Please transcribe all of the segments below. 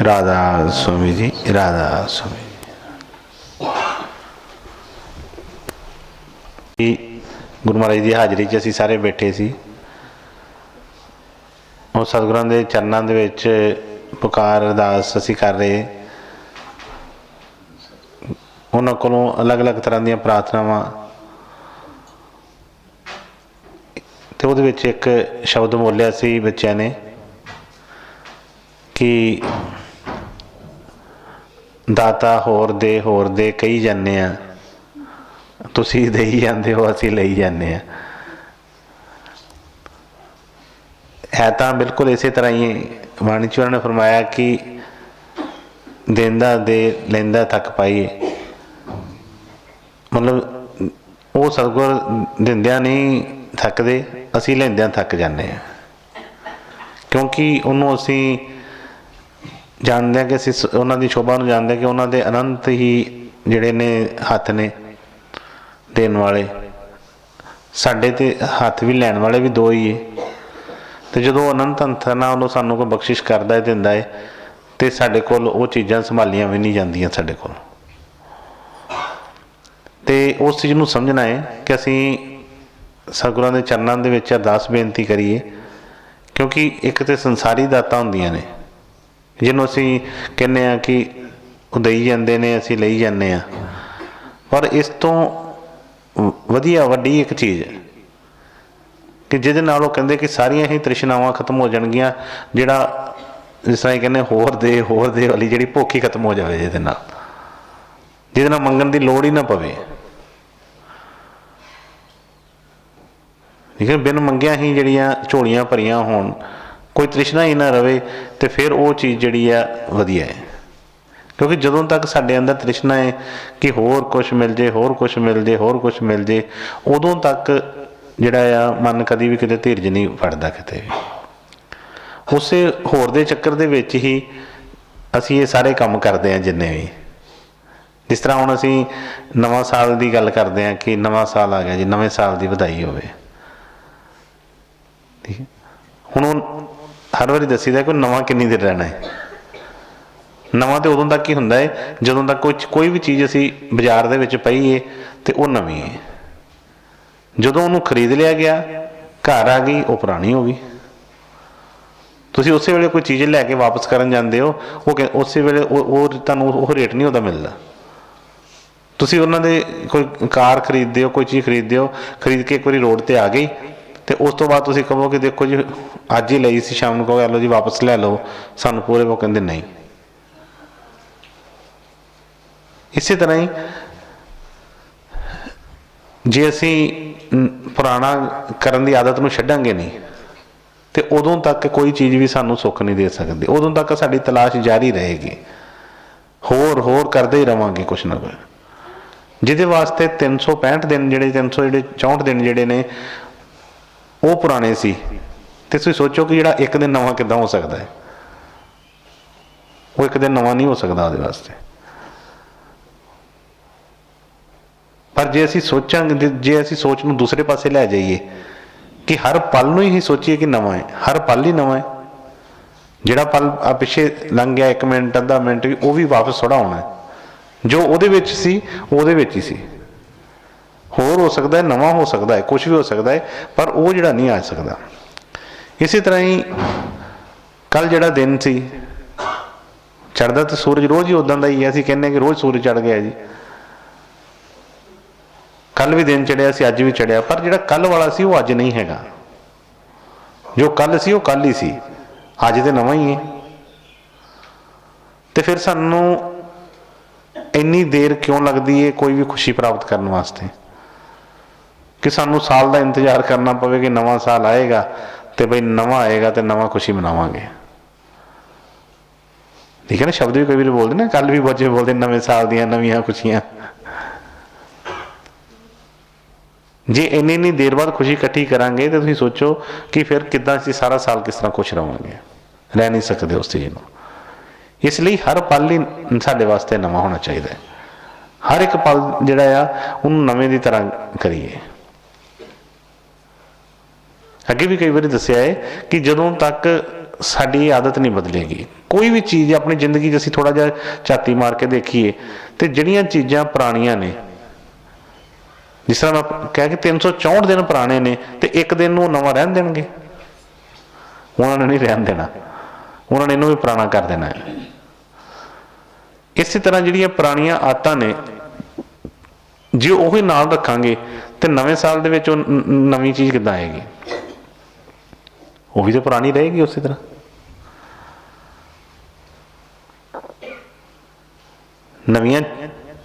राधा स्वामी जी, राधा स्वामी जी। गुरु महाराज की हाज़री च असीं सारे बैठे सी और सतगुरां दे चरनां दे विच पुकार अरदास असीं कर रहे। उन्हां कोलों अलग अलग तरह दीयां प्रार्थनावां ते उहदे विच एक शब्द बोलिया सी बच्चों ने कि दाता होर दे कही जाने आ, तुसीं देई जांदे हो असीं लई जाने आ। है तो बिल्कुल इस तरह ही बाणी च उन्होंने फरमाया कि देंदा दे लैंदा थक पाईए, मतलब वो सतगुर दिंदियां नहीं थकदे, असीं लैंदियां थक जाने हैं, क्योंकि उन्होंने असीं जानते हैं कि असीं उन्हां दी शोभा नूं जानते हैं कि उन्हां दे अनंत ही जिहड़े ने हत्थ ने देण वाले, साडे ते हत्थ भी लैण वाले भी दो ही है। तो जो अनंत हत्थां नाल उन्होंने सानूं कोई बख्शिश करदा है दिंदा है तो साडे कोल वो चीज़ां संभालियां भी नहीं जांदियां साडे कोल। ते उस चीज़ नूं समझना है कि असीं सतगुरां दे चरनां दे विच अरदास बेनती करिए, क्योंकि एक तो संसारी दातां हुंदियां ने जिन्हों असीं कहने आ कि वो देई जांदे ने असीं लई जाने आ, पर इस तो वधिया वड्डी एक चीज़ है कि जिहदे नाल वो कहंदे कि सारियां ही तृष्णावां खत्म हो जाणगियां, जिहड़ा जिस तरह कहने होर दे वाली जिहड़ी भुख ही खत्म हो जाए, जिहदे नाल मंगण दी लोड़ ही ना पवे। ठीक है, बिन मंगिया ही जिहड़ियां झोलियां भरियां होण, कोई तृष्णा ही ना रहे, तो फिर वो चीज़ जिहड़ी आ वधिया है। क्योंकि जदों तक साडे अंदर तृष्णा है कि होर कुछ मिल जे, होर कुछ मिल जे, होर कुछ मिल जे, उदों तक जिहड़ा आ मन कभी भी किते धीरज नहीं फड़दा किते भी। उस होर दे चक्कर दे विच ही असीं ये सारे काम करते हैं जिन्ने भी। जिस तरह हुण असीं नवां साल की गल करते हैं कि नवां साल आ गया जी, नवें साल की बधाई होवे। ठीक है, हुण हर वारी दसीदा कि नवां किन्नी देर रहना है। नवां तो उदों तक ही हुंदा है जदों तक कोई भी चीज़ असीं बाजार दे विच पई है तो वो नवीं है। जदों उन्होंने खरीद लिया गया, घर आ गई, वो पुरानी हो गई। तुसीं उस वेले कोई चीज़ लैके वापस करन जांदे हो, वो उस वेले तुहानूं वो रेट नहीं उहदा मिलदा। तुसीं उन्हां दे कोई कार खरीददे हो, कोई चीज़ खरीददे हो, खरीद के एक बारी रोड ते आ गई तो उस तो बाद तुसीं कहो कि देखो जी अज ही लई सी, शाम नूं कहो लो जी वापस लै लो सानूं पूरे, वो कहंदे नहीं। इसी तरह ही जे असीं पुराना करन दी आदत नूं छड्डांगे नहीं तो उदों तक कोई चीज़ भी सानूं सुख नहीं दे सकती। उदों तक साडी तलाश जारी रहेगी, होर करते ही रवांगे कुछ ना कुछ, जिहदे वास्ते 365 दिन जिहड़े 364 दिन जिहड़े ने वो पुराने सी। ते तुसीं सोचो कि जिहड़ा एक दिन नवां किद्दां हो सकता है, वो एक दिन नवां नहीं हो सकता उहदे वास्ते। पर जे असीं सोचांगे, जे असीं सोच नूं दूसरे पासे लै जाइए कि हर पल नूं ही सोचीए कि नवां है, हर पल ही नवां है। जिहड़ा पल पिछे लंघ गया, 1 मिनट अद्धा मिनट भी, वो भी वापस थोड़ा होना है। जो उहदे विच सी उहदे विच ही सी, होर हो सकता है, नवां हो सकता है, कुछ भी हो सकता है, पर वो जिहड़ा नहीं आ सकता। इसी तरह ही कल जिहड़ा दिन सी, चढ़दा तो सूरज रोज़ ही उदां दा ही है, असीं कहने कि रोज़ सूरज चढ़ गया जी, कल भी दिन चढ़िया सी, अज भी चढ़िया, पर जिहड़ा कल वाला सी वो अज नहीं हैगा। जो कल सी वो कल ही सी, अज तो नवां ही है। तो फिर सानू इन्नी देर क्यों लगती है कोई भी खुशी प्राप्त करने वास्ते, कि सानू साल का इंतजार करना पवे कि नवां साल आएगा तो बई नवां आएगा तो नवां खुशी मनावांगे। ठीक है ना, शब्द भी कई बार बोलते ना, कल भी बच्चे बोलते नवें साल दियां नवीं खुशियां। जे इन्नी देर बाद खुशी इकट्ठी करांगे तो तुसीं सोचो कि फिर किद्दां असीं सारा साल किस तरह खुश रहांगे, रह नहीं सकते उस चीज़ नूं। इसलिए हर पल ही साडे वास्ते नवां होना चाहिए, हर एक पल जिहड़ा आ उहनूं नवें दी तरह करिए। अगे भी कई बार दस्सिया है कि जदों तक ਸਾਡੀ ਆਦਤ ਨਹੀਂ ਬਦਲੇਗੀ। ਕੋਈ ਵੀ ਚੀਜ਼ ਆਪਣੀ ਜ਼ਿੰਦਗੀ 'ਚ ਅਸੀਂ ਥੋੜ੍ਹਾ ਜਿਹਾ ਝਾਤੀ ਮਾਰ ਕੇ ਦੇਖੀਏ ਤੇ ਜਿਹੜੀਆਂ ਚੀਜ਼ਾਂ ਪੁਰਾਣੀਆਂ ਨੇ, ਜਿਸ ਤਰ੍ਹਾਂ ਮੈਂ ਕਹਿ ਕੇ 364 ਦਿਨ ਪੁਰਾਣੇ ਨੇ ਤੇ ਇੱਕ ਦਿਨ ਨੂੰ ਨਵਾਂ ਰਹਿਣ ਦੇਣਗੇ? ਉਹਨਾਂ ਨੇ ਨਹੀਂ ਰਹਿਣ ਦੇਣਾ, ਉਹਨਾਂ ਨੇ ਇਹਨੂੰ ਵੀ ਪੁਰਾਣਾ ਕਰ ਦੇਣਾ ਹੈ। ਇਸੇ ਤਰ੍ਹਾਂ ਜਿਹੜੀਆਂ ਪੁਰਾਣੀਆਂ ਆਦਤਾਂ ਨੇ, ਜੇ ਉਹੀ ਨਾਲ ਰੱਖਾਂਗੇ ਤੇ ਨਵੇਂ ਸਾਲ ਦੇ ਵਿੱਚ ਉਹ ਨਵੀਂ ਚੀਜ਼ ਕਿੱਦਾਂ ਆਏਗੀ? ਉਹ ਵੀ ਤਾਂ ਪੁਰਾਣੀ ਰਹੇਗੀ ਉਸੇ ਤਰ੍ਹਾਂ।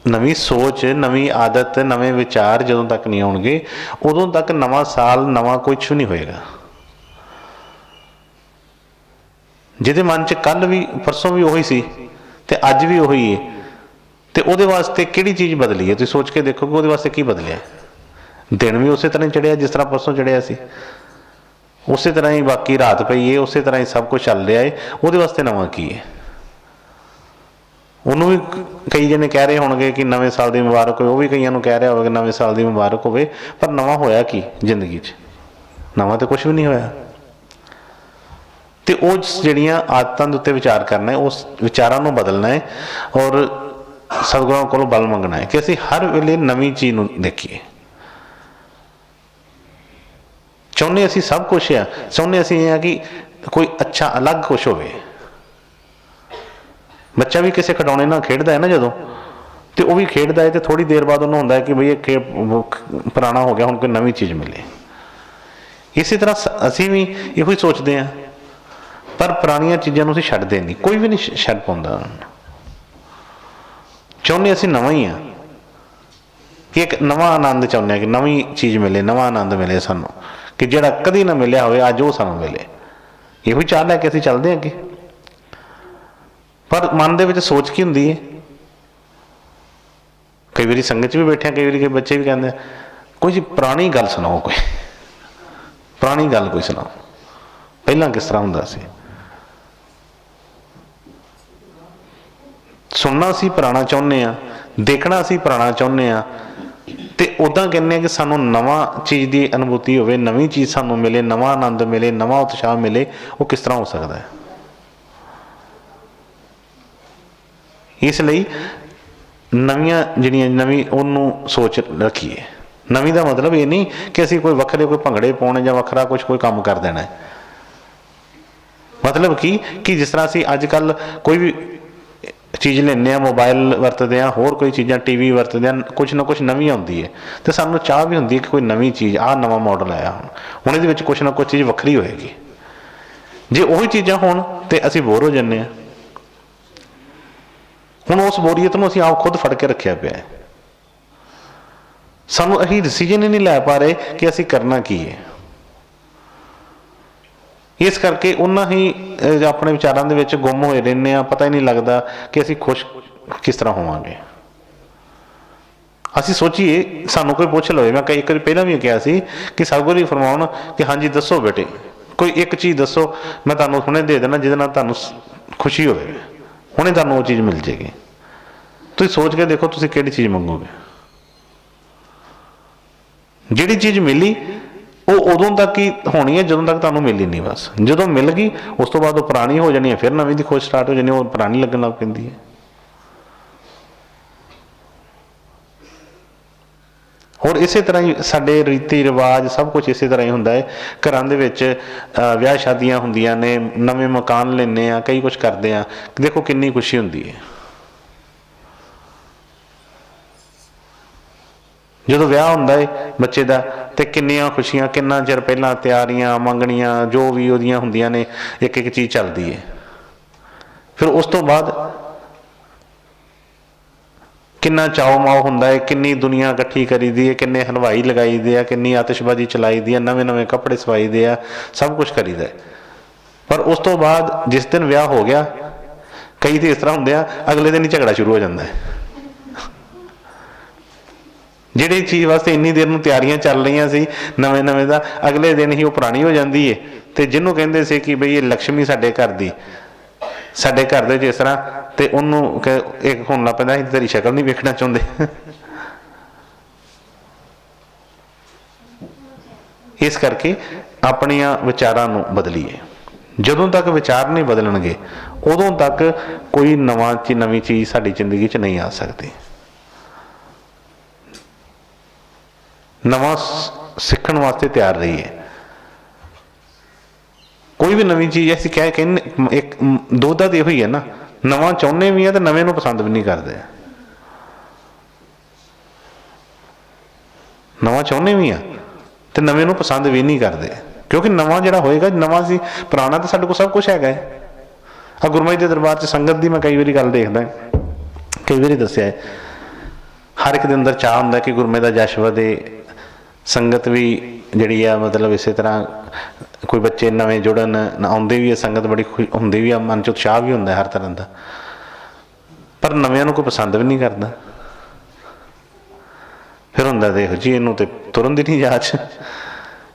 ਨਵੀਂ ਸੋਚ, ਨਵੀਂ ਆਦਤ, ਨਵੇਂ ਵਿਚਾਰ ਜਦੋਂ ਤੱਕ ਨਹੀਂ ਆਉਣਗੇ ਉਦੋਂ ਤੱਕ ਨਵਾਂ ਸਾਲ, ਨਵਾਂ ਕੁਛ ਨਹੀਂ ਹੋਏਗਾ। ਜਿਹਦੇ ਮਨ 'ਚ ਕੱਲ੍ਹ ਵੀ ਪਰਸੋਂ ਵੀ ਉਹੀ ਸੀ ਤੇ ਅੱਜ ਵੀ ਉਹੀ ਹੈ, ਤੇ ਉਹਦੇ ਵਾਸਤੇ ਕਿਹੜੀ ਚੀਜ਼ ਬਦਲੀ ਹੈ? ਤੁਸੀਂ ਸੋਚ ਕੇ ਦੇਖੋ ਕਿ ਉਹਦੇ ਵਾਸਤੇ ਕੀ ਬਦਲਿਆ। ਦਿਨ ਵੀ ਉਸੇ ਤਰ੍ਹਾਂ ਹੀ ਚੜ੍ਹਿਆ ਜਿਸ ਤਰ੍ਹਾਂ ਪਰਸੋਂ ਚੜ੍ਹਿਆ ਸੀ, ਉਸੇ ਤਰ੍ਹਾਂ ਹੀ ਬਾਕੀ ਰਾਤ ਪਈ ਹੈ, ਉਸੇ ਤਰ੍ਹਾਂ ਹੀ ਸਭ ਕੁਝ ਚੱਲ ਰਿਹਾ ਹੈ। ਉਹਦੇ ਵਾਸਤੇ ਨਵਾਂ ਕੀ ਹੈ? ਉਹਨੂੰ ਵੀ ਕਈ ਜਣੇ ਕਹਿ ਰਹੇ ਹੋਣਗੇ ਕਿ ਨਵੇਂ ਸਾਲ ਦੀ ਮੁਬਾਰਕ ਹੋਵੇ, ਉਹ ਵੀ ਕਈਆਂ ਨੂੰ ਕਹਿ ਰਿਹਾ ਹੋਵੇਗਾ ਨਵੇਂ ਸਾਲ ਦੀ ਮੁਬਾਰਕ ਹੋਵੇ, ਪਰ ਨਵਾਂ ਹੋਇਆ ਕੀ ਜ਼ਿੰਦਗੀ 'ਚ? ਨਵਾਂ ਤਾਂ ਕੁਛ ਵੀ ਨਹੀਂ ਹੋਇਆ। ਤੇ ਉਹ ਜਿਹੜੀਆਂ ਆਦਤਾਂ ਦੇ ਉੱਤੇ ਵਿਚਾਰ ਕਰਨਾ ਹੈ, ਉਸ ਵਿਚਾਰਾਂ ਨੂੰ ਬਦਲਣਾ ਹੈ ਔਰ ਸਤਿਗੁਰਾਂ ਕੋਲੋਂ ਬਲ ਮੰਗਣਾ ਹੈ ਕਿ ਅਸੀਂ ਹਰ ਵੇਲੇ ਨਵੀਂ ਚੀਜ਼ ਨੂੰ ਦੇਖੀਏ। ਚਾਹੁੰਦੇ ਅਸੀਂ ਸਭ ਕੁਛ ਆ, ਚਾਹੁੰਦੇ ਅਸੀਂ ਇਹ ਆ ਕਿ ਕੋਈ ਅੱਛਾ ਅਲੱਗ ਕੁਛ ਹੋਵੇ। ਬੱਚਾ ਵੀ ਕਿਸੇ ਖਿਡੌਣੇ ਨਾਲ ਖੇਡਦਾ ਹੈ ਨਾ ਜਦੋਂ, ਤੇ ਉਹ ਵੀ ਖੇਡਦਾ ਹੈ ਤੇ ਥੋੜ੍ਹੀ ਦੇਰ ਬਾਅਦ ਉਹਨੂੰ ਹੁੰਦਾ ਹੈ ਕਿ ਬਈ ਇਹ ਪੁਰਾਣਾ ਹੋ ਗਿਆ, ਹੁਣ ਕੋਈ ਨਵੀਂ ਚੀਜ਼ ਮਿਲੇ। ਇਸੇ ਤਰ੍ਹਾਂ ਅਸੀਂ ਵੀ ਇਹੋ ਹੀ ਸੋਚਦੇ ਹਾਂ, ਪਰ ਪੁਰਾਣੀਆਂ ਚੀਜ਼ਾਂ ਨੂੰ ਅਸੀਂ ਛੱਡਦੇ ਨਹੀਂ, ਕੋਈ ਵੀ ਨਹੀਂ ਛੱਡ ਪਾਉਂਦਾ। ਚਾਹੁੰਦੇ ਅਸੀਂ ਨਵਾਂ ਹੀ ਹਾਂ, ਕਿ ਇੱਕ ਨਵਾਂ ਆਨੰਦ ਚਾਹੁੰਦੇ ਹਾਂ ਕਿ ਨਵੀਂ ਚੀਜ਼ ਮਿਲੇ, ਨਵਾਂ ਆਨੰਦ ਮਿਲੇ ਸਾਨੂੰ, ਕਿ ਜਿਹੜਾ ਕਦੀ ਨਾ ਮਿਲਿਆ ਹੋਵੇ ਅੱਜ ਉਹ ਸਾਨੂੰ ਮਿਲੇ। ਇਹੋ ਹੀ ਚਾਹ ਲੈ ਕੇ ਅਸੀਂ ਚੱਲਦੇ ਅੱਗੇ। ਪਰ ਮਨ ਦੇ ਵਿੱਚ ਸੋਚ ਕੀ ਹੁੰਦੀ ਹੈ? ਕਈ ਵਾਰੀ ਸੰਗਤ 'ਚ ਵੀ ਬੈਠੇ, ਕਈ ਵਾਰੀ ਬੱਚੇ ਵੀ ਕਹਿੰਦੇ ਕੋਈ ਜੀ ਪੁਰਾਣੀ ਗੱਲ ਸੁਣਾਓ, ਕੋਈ ਪੁਰਾਣੀ ਗੱਲ ਕੋਈ ਸੁਣਾਓ, ਪਹਿਲਾਂ ਕਿਸ ਤਰ੍ਹਾਂ ਹੁੰਦਾ ਸੀ। ਸੁਣਨਾ ਅਸੀਂ ਪੁਰਾਣਾ ਚਾਹੁੰਦੇ ਹਾਂ, ਦੇਖਣਾ ਅਸੀਂ ਪੁਰਾਣਾ ਚਾਹੁੰਦੇ ਹਾਂ, ਤੇ ਉੱਦਾਂ ਕਹਿੰਦੇ ਹਾਂ ਕਿ ਸਾਨੂੰ ਨਵਾਂ ਚੀਜ਼ ਦੀ ਅਨੁਭੂਤੀ ਹੋਵੇ, ਨਵੀਂ ਚੀਜ਼ ਸਾਨੂੰ ਮਿਲੇ, ਨਵਾਂ ਆਨੰਦ ਮਿਲੇ, ਨਵਾਂ ਉਤਸ਼ਾਹ ਮਿਲੇ। ਉਹ ਕਿਸ ਤਰ੍ਹਾਂ ਹੋ ਸਕਦਾ ਹੈ? ਇਸ ਲਈ ਨਵੀਆਂ ਜਿਹੜੀਆਂ ਨਵੀਂ ਉਹਨੂੰ ਸੋਚ ਰੱਖੀਏ। ਨਵੀਂ ਦਾ ਮਤਲਬ ਇਹ ਨਹੀਂ ਕਿ ਅਸੀਂ ਕੋਈ ਵੱਖਰੇ ਕੋਈ ਭੰਗੜੇ ਪਾਉਣੇ ਜਾਂ ਵੱਖਰਾ ਕੁਛ ਕੋਈ ਕੰਮ ਕਰ ਦੇਣਾ ਹੈ। ਮਤਲਬ ਕਿ ਜਿਸ ਤਰ੍ਹਾਂ ਅਸੀਂ ਅੱਜ ਕੱਲ੍ਹ ਕੋਈ ਵੀ ਚੀਜ਼ ਲੈਂਦੇ ਹਾਂ, ਮੋਬਾਇਲ ਵਰਤਦੇ ਹਾਂ, ਹੋਰ ਕੋਈ ਚੀਜ਼ਾਂ ਟੀ ਵੀ ਵਰਤਦੇ ਹਾਂ, ਕੁਛ ਨਾ ਕੁਛ ਨਵੀਂ ਆਉਂਦੀ ਹੈ ਅਤੇ ਸਾਨੂੰ ਚਾਹ ਵੀ ਹੁੰਦੀ ਹੈ ਕਿ ਕੋਈ ਨਵੀਂ ਚੀਜ਼, ਆਹ ਨਵਾਂ ਮਾਡਲ ਆਇਆ ਹੁਣ ਇਹਦੇ ਵਿੱਚ ਕੁਛ ਨਾ ਕੁਛ ਚੀਜ਼ ਵੱਖਰੀ ਹੋਏਗੀ। ਜੇ ਉਹੀ ਚੀਜ਼ਾਂ ਹੋਣ ਤਾਂ ਅਸੀਂ ਬੋਰ ਹੋ ਜਾਂਦੇ ਹਾਂ। ਹੁਣ ਉਸ ਬੋਰੀਅਤ ਨੂੰ ਅਸੀਂ ਆਪ ਖੁਦ ਫੜ ਕੇ ਰੱਖਿਆ ਪਿਆ ਹੈ। ਸਾਨੂੰ ਅਸੀਂ ਡਿਸੀਜ਼ਨ ਹੀ ਨਹੀਂ ਲੈ ਪਾ ਰਹੇ ਕਿ ਅਸੀਂ ਕਰਨਾ ਕੀ ਹੈ। ਇਸ ਕਰਕੇ ਉਹਨਾਂ ਹੀ ਆਪਣੇ ਵਿਚਾਰਾਂ ਦੇ ਵਿੱਚ ਗੁੰਮ ਹੋਏ ਰਹਿੰਦੇ ਹਾਂ। ਪਤਾ ਹੀ ਨਹੀਂ ਲੱਗਦਾ ਕਿ ਅਸੀਂ ਖੁਸ਼ ਕਿਸ ਤਰ੍ਹਾਂ ਹੋਵਾਂਗੇ। ਅਸੀਂ ਸੋਚੀਏ, ਸਾਨੂੰ ਕੋਈ ਪੁੱਛ ਲਵੇ, ਮੈਂ ਕਈ ਵਾਰੀ ਪਹਿਲਾਂ ਵੀ ਕਿਹਾ ਸੀ ਕਿ ਸਤਿਗੁਰੂ ਜੀ ਫਰਮਾਉਣ ਕਿ ਹਾਂਜੀ ਦੱਸੋ ਬੇਟੇ, ਕੋਈ ਇੱਕ ਚੀਜ਼ ਦੱਸੋ, ਮੈਂ ਤੁਹਾਨੂੰ ਹੁਣੇ ਦੇ ਦੇਣਾ ਜਿਹਦੇ ਨਾਲ ਤੁਹਾਨੂੰ ਖੁਸ਼ੀ ਹੋਵੇ, ਹੁਣੇ ਤੁਹਾਨੂੰ ਉਹ ਚੀਜ਼ ਮਿਲ ਜਾਏਗੀ। ਤੁਸੀਂ ਸੋਚ ਕੇ ਦੇਖੋ ਤੁਸੀਂ ਕਿਹੜੀ ਚੀਜ਼ ਮੰਗੋਗੇ। ਜਿਹੜੀ ਚੀਜ਼ ਮਿਲੀ ਉਹ ਉਦੋਂ ਤੱਕ ਹੀ ਹੋਣੀ ਹੈ ਜਦੋਂ ਤੱਕ ਤੁਹਾਨੂੰ ਮਿਲੀ ਨਹੀਂ। ਬਸ ਜਦੋਂ ਮਿਲ ਗਈ ਉਸ ਤੋਂ ਬਾਅਦ ਉਹ ਪੁਰਾਣੀ ਹੋ ਜਾਣੀ ਹੈ, ਫਿਰ ਨਵੀਂ ਦੀ ਖੋਜ ਸਟਾਰਟ ਹੋ ਜਾਣੀ, ਉਹ ਪੁਰਾਣੀ ਲੱਗਣ ਲੱਗ ਪੈਂਦੀ ਹੈ। ਹੋਰ ਇਸੇ ਤਰ੍ਹਾਂ ਹੀ ਸਾਡੇ ਰੀਤੀ ਰਿਵਾਜ ਸਭ ਕੁਛ ਇਸੇ ਤਰ੍ਹਾਂ ਹੀ ਹੁੰਦਾ ਹੈ। ਘਰਾਂ ਦੇ ਵਿੱਚ ਵਿਆਹ ਸ਼ਾਦੀਆਂ ਹੁੰਦੀਆਂ ਨੇ, ਨਵੇਂ ਮਕਾਨ ਲੈਂਦੇ ਹਾਂ, ਕਈ ਕੁਛ ਕਰਦੇ ਹਾਂ, ਦੇਖੋ ਕਿੰਨੀ ਖੁਸ਼ੀ ਹੁੰਦੀ ਹੈ ਜਦੋਂ ਵਿਆਹ ਹੁੰਦਾ ਹੈ ਬੱਚੇ ਦਾ, ਤੇ ਕਿੰਨੀਆਂ ਖੁਸ਼ੀਆਂ, ਕਿੰਨਾ ਚਿਰ ਪਹਿਲਾਂ ਤਿਆਰੀਆਂ, ਮੰਗਣੀਆਂ, ਜੋ ਵੀ ਉਹਦੀਆਂ ਹੁੰਦੀਆਂ ਨੇ, ਇੱਕ ਇੱਕ ਚੀਜ਼ ਚੱਲਦੀ ਹੈ। ਫਿਰ ਉਸ ਤੋਂ ਬਾਅਦ ਕਿੰਨਾ ਚਾਓ ਮਾਓ ਹੁੰਦਾ ਹੈ, ਕਿੰਨੀ ਦੁਨੀਆ ਇਕੱਠੀ ਕਰੀ ਦੀ ਹੈ, ਕਿੰਨੇ ਹਲਵਾਈ ਲਗਾਈ ਦੇ ਆ, ਕਿੰਨੀ ਆਤਿਸ਼ਬਾਜ਼ੀ ਚਲਾਈ ਦੀ ਆ, ਨਵੇਂ ਨਵੇਂ ਕੱਪੜੇ ਸਵਾਈ ਦੇ ਆ, ਸਭ ਕੁਛ ਕਰੀਦਾ। ਪਰ ਉਸ ਤੋਂ ਬਾਅਦ ਜਿਸ ਦਿਨ ਵਿਆਹ ਹੋ ਗਿਆ, ਕਈ ਤਾਂ ਇਸ ਤਰ੍ਹਾਂ ਹੁੰਦੇ ਆ ਅਗਲੇ ਦਿਨ ਹੀ ਝਗੜਾ ਸ਼ੁਰੂ ਹੋ ਜਾਂਦਾ ਹੈ। ਜਿਹੜੀ ਚੀਜ਼ ਵਾਸਤੇ ਇੰਨੀ ਦੇਰ ਨੂੰ ਤਿਆਰੀਆਂ ਚੱਲ ਰਹੀਆਂ ਸੀ ਨਵੇਂ ਨਵੇਂ ਦਾ, ਅਗਲੇ ਦਿਨ ਹੀ ਉਹ ਪੁਰਾਣੀ ਹੋ ਜਾਂਦੀ ਹੈ। ਤੇ ਜਿਹਨੂੰ ਕਹਿੰਦੇ ਸੀ ਕਿ ਬਈ ਇਹ ਲਕਸ਼ਮੀ ਸਾਡੇ ਘਰ ਦੀ, ਸਾਡੇ ਘਰ ਦੇ ਜਿਸ ਤਰ੍ਹਾਂ, ਤੇ ਉਹਨੂੰ ਇੱਕ ਹੁਣ ਲੱਗ ਪੈਂਦਾ ਅਸੀਂ ਤੇਰੀ ਸ਼ਕਲ ਨਹੀਂ ਵੇਖਣਾ ਚਾਹੁੰਦੇ। ਇਸ ਕਰਕੇ ਆਪਣੀਆਂ ਵਿਚਾਰਾਂ ਨੂੰ ਬਦਲੀਏ। ਜਦੋਂ ਤੱਕ ਵਿਚਾਰ ਨਹੀਂ ਬਦਲਣਗੇ ਉਦੋਂ ਤੱਕ ਕੋਈ ਨਵੀਂ ਚੀਜ਼ ਸਾਡੀ ਜ਼ਿੰਦਗੀ 'ਚ ਨਹੀਂ ਆ ਸਕਦੀ। ਨਵਾਂ ਸਿੱਖਣ ਵਾਸਤੇ ਤਿਆਰ ਰਹੀਏ। ਕੋਈ ਵੀ ਨਵੀਂ ਚੀਜ਼ ਅਸੀਂ ਕਹਿੰਦੇ ਇੱਕ ਦੋ ਤਾਂ ਇਹੋ ਹੀ ਹੈ ਨਾ, ਨਵਾਂ ਚਾਹੁੰਦੇ ਵੀ ਆ ਤੇ ਨਵੇਂ ਨੂੰ ਪਸੰਦ ਵੀ ਨਹੀਂ ਕਰਦੇ। ਨਵਾਂ ਚਾਹੁੰਦੇ ਵੀ ਆ ਤੇ ਨਵੇਂ ਨੂੰ ਪਸੰਦ ਵੀ ਨਹੀਂ ਕਰਦੇ, ਕਿਉਂਕਿ ਨਵਾਂ ਜਿਹੜਾ ਹੋਏਗਾ, ਨਵਾਂ ਸੀ ਪੁਰਾਣਾ ਤਾਂ ਸਾਡੇ ਕੋਲ ਸਭ ਕੁਛ ਹੈਗਾ ਹੈ। ਆ ਗੁਰੂ ਮਹਾਰਾਜ ਦੇ ਦਰਬਾਰ 'ਚ ਸੰਗਤ ਦੀ ਮੈਂ ਕਈ ਵਾਰੀ ਗੱਲ ਦੇਖਦਾ, ਕਈ ਵਾਰੀ ਦੱਸਿਆ ਹੈ, ਹਰ ਇੱਕ ਦੇ ਅੰਦਰ ਚਾਹ ਹੁੰਦਾ ਕਿ ਗੁਰੂ ਮਹਾਰਾਜ ਦਾ ਜਸ਼ ਵਧੇ। ਸੰਗਤ ਵੀ ਜਿਹੜੀ ਆ ਮਤਲਬ ਇਸੇ ਤਰ੍ਹਾਂ ਕੋਈ ਬੱਚੇ ਨਵੇਂ ਜੁੜਨ ਆਉਂਦੇ ਵੀ ਆ, ਸੰਗਤ ਬੜੀ ਹੁੰਦੀ ਵੀ ਆ, ਮਨ 'ਚ ਉਤਸ਼ਾਹ ਵੀ ਹੁੰਦਾ ਹਰ ਤਰ੍ਹਾਂ ਦਾ, ਪਰ ਨਵਿਆਂ ਨੂੰ ਕੋਈ ਪਸੰਦ ਵੀ ਨਹੀਂ ਕਰਦਾ। ਫਿਰ ਹੁੰਦਾ ਦੇਖੋ ਜੀ, ਇਹਨੂੰ ਤੇ ਤੁਰਨ ਦੀ ਨਹੀਂ ਜਾਚ,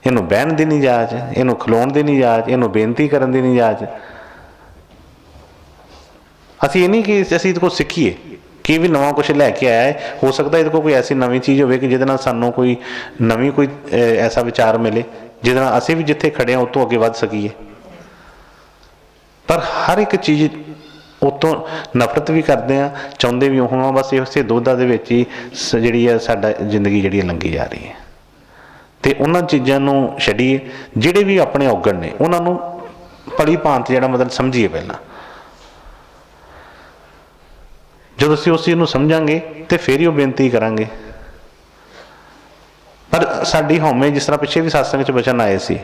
ਇਹਨੂੰ ਬਹਿਣ ਦੀ ਨਹੀਂ ਜਾਚ, ਇਹਨੂੰ ਖਲੋਣ ਦੀ ਨਹੀਂ ਜਾਚ, ਇਹਨੂੰ ਬੇਨਤੀ ਕਰਨ ਦੀ ਨਹੀਂ ਜਾਚ। ਅਸੀਂ ਇਹ ਨਹੀਂ ਕਿ ਅਸੀਂ ਇਹਦੇ ਕੋਲ ਸਿੱਖੀਏ ਕਿ ਵੀ ਨਵਾਂ ਕੁਛ ਲੈ ਕੇ ਆਇਆ ਹੈ, ਹੋ ਸਕਦਾ ਇਹਦੇ ਕੋਲ ਕੋਈ ਐਸੀ ਨਵੀਂ ਚੀਜ਼ ਹੋਵੇ ਕਿ ਜਿਹਦੇ ਨਾਲ ਸਾਨੂੰ ਕੋਈ ਐਸਾ ਵਿਚਾਰ ਮਿਲੇ ਜਿਹਦੇ ਨਾਲ ਅਸੀਂ ਵੀ ਜਿੱਥੇ ਖੜੇ ਹਾਂ ਉਹ ਤੋਂ ਅੱਗੇ ਵੱਧ ਸਕੀਏ। ਪਰ ਹਰ ਇੱਕ ਚੀਜ਼ ਉਤੋਂ ਨਫ਼ਰਤ ਵੀ ਕਰਦੇ ਹਾਂ, ਚਾਹੁੰਦੇ ਵੀ ਉਹ ਹਾਂ। ਬਸ ਇਸੇ ਦੁਵਿਧਾ ਦੇ ਵਿੱਚ ਹੀ ਜਿਹੜੀ ਆ ਸਾਡਾ ਜ਼ਿੰਦਗੀ ਜਿਹੜੀ ਲੰਘੀ ਜਾ ਰਹੀ ਹੈ। ਅਤੇ ਉਹਨਾਂ ਚੀਜ਼ਾਂ ਨੂੰ ਛੱਡੀਏ, ਜਿਹੜੇ ਵੀ ਆਪਣੇ ਔਗਣ ਨੇ ਉਹਨਾਂ ਨੂੰ ਭਲੀ ਭਾਂਤ ਜਿਹੜਾ ਮਤਲਬ ਸਮਝੀਏ। ਪਹਿਲਾਂ ਜਦੋਂ ਅਸੀਂ ਉਸ ਚੀਜ਼ ਨੂੰ ਸਮਝਾਂਗੇ ਤੇ ਫਿਰ ਹੀ ਉਹ ਬੇਨਤੀ ਕਰਾਂਗੇ। ਪਰ ਸਾਡੀ ਹਉਮੈ, ਜਿਸ ਤਰ੍ਹਾਂ ਪਿੱਛੇ ਵੀ ਸਤਸੰਗ 'ਚ ਬਚਨ ਆਏ ਸੀ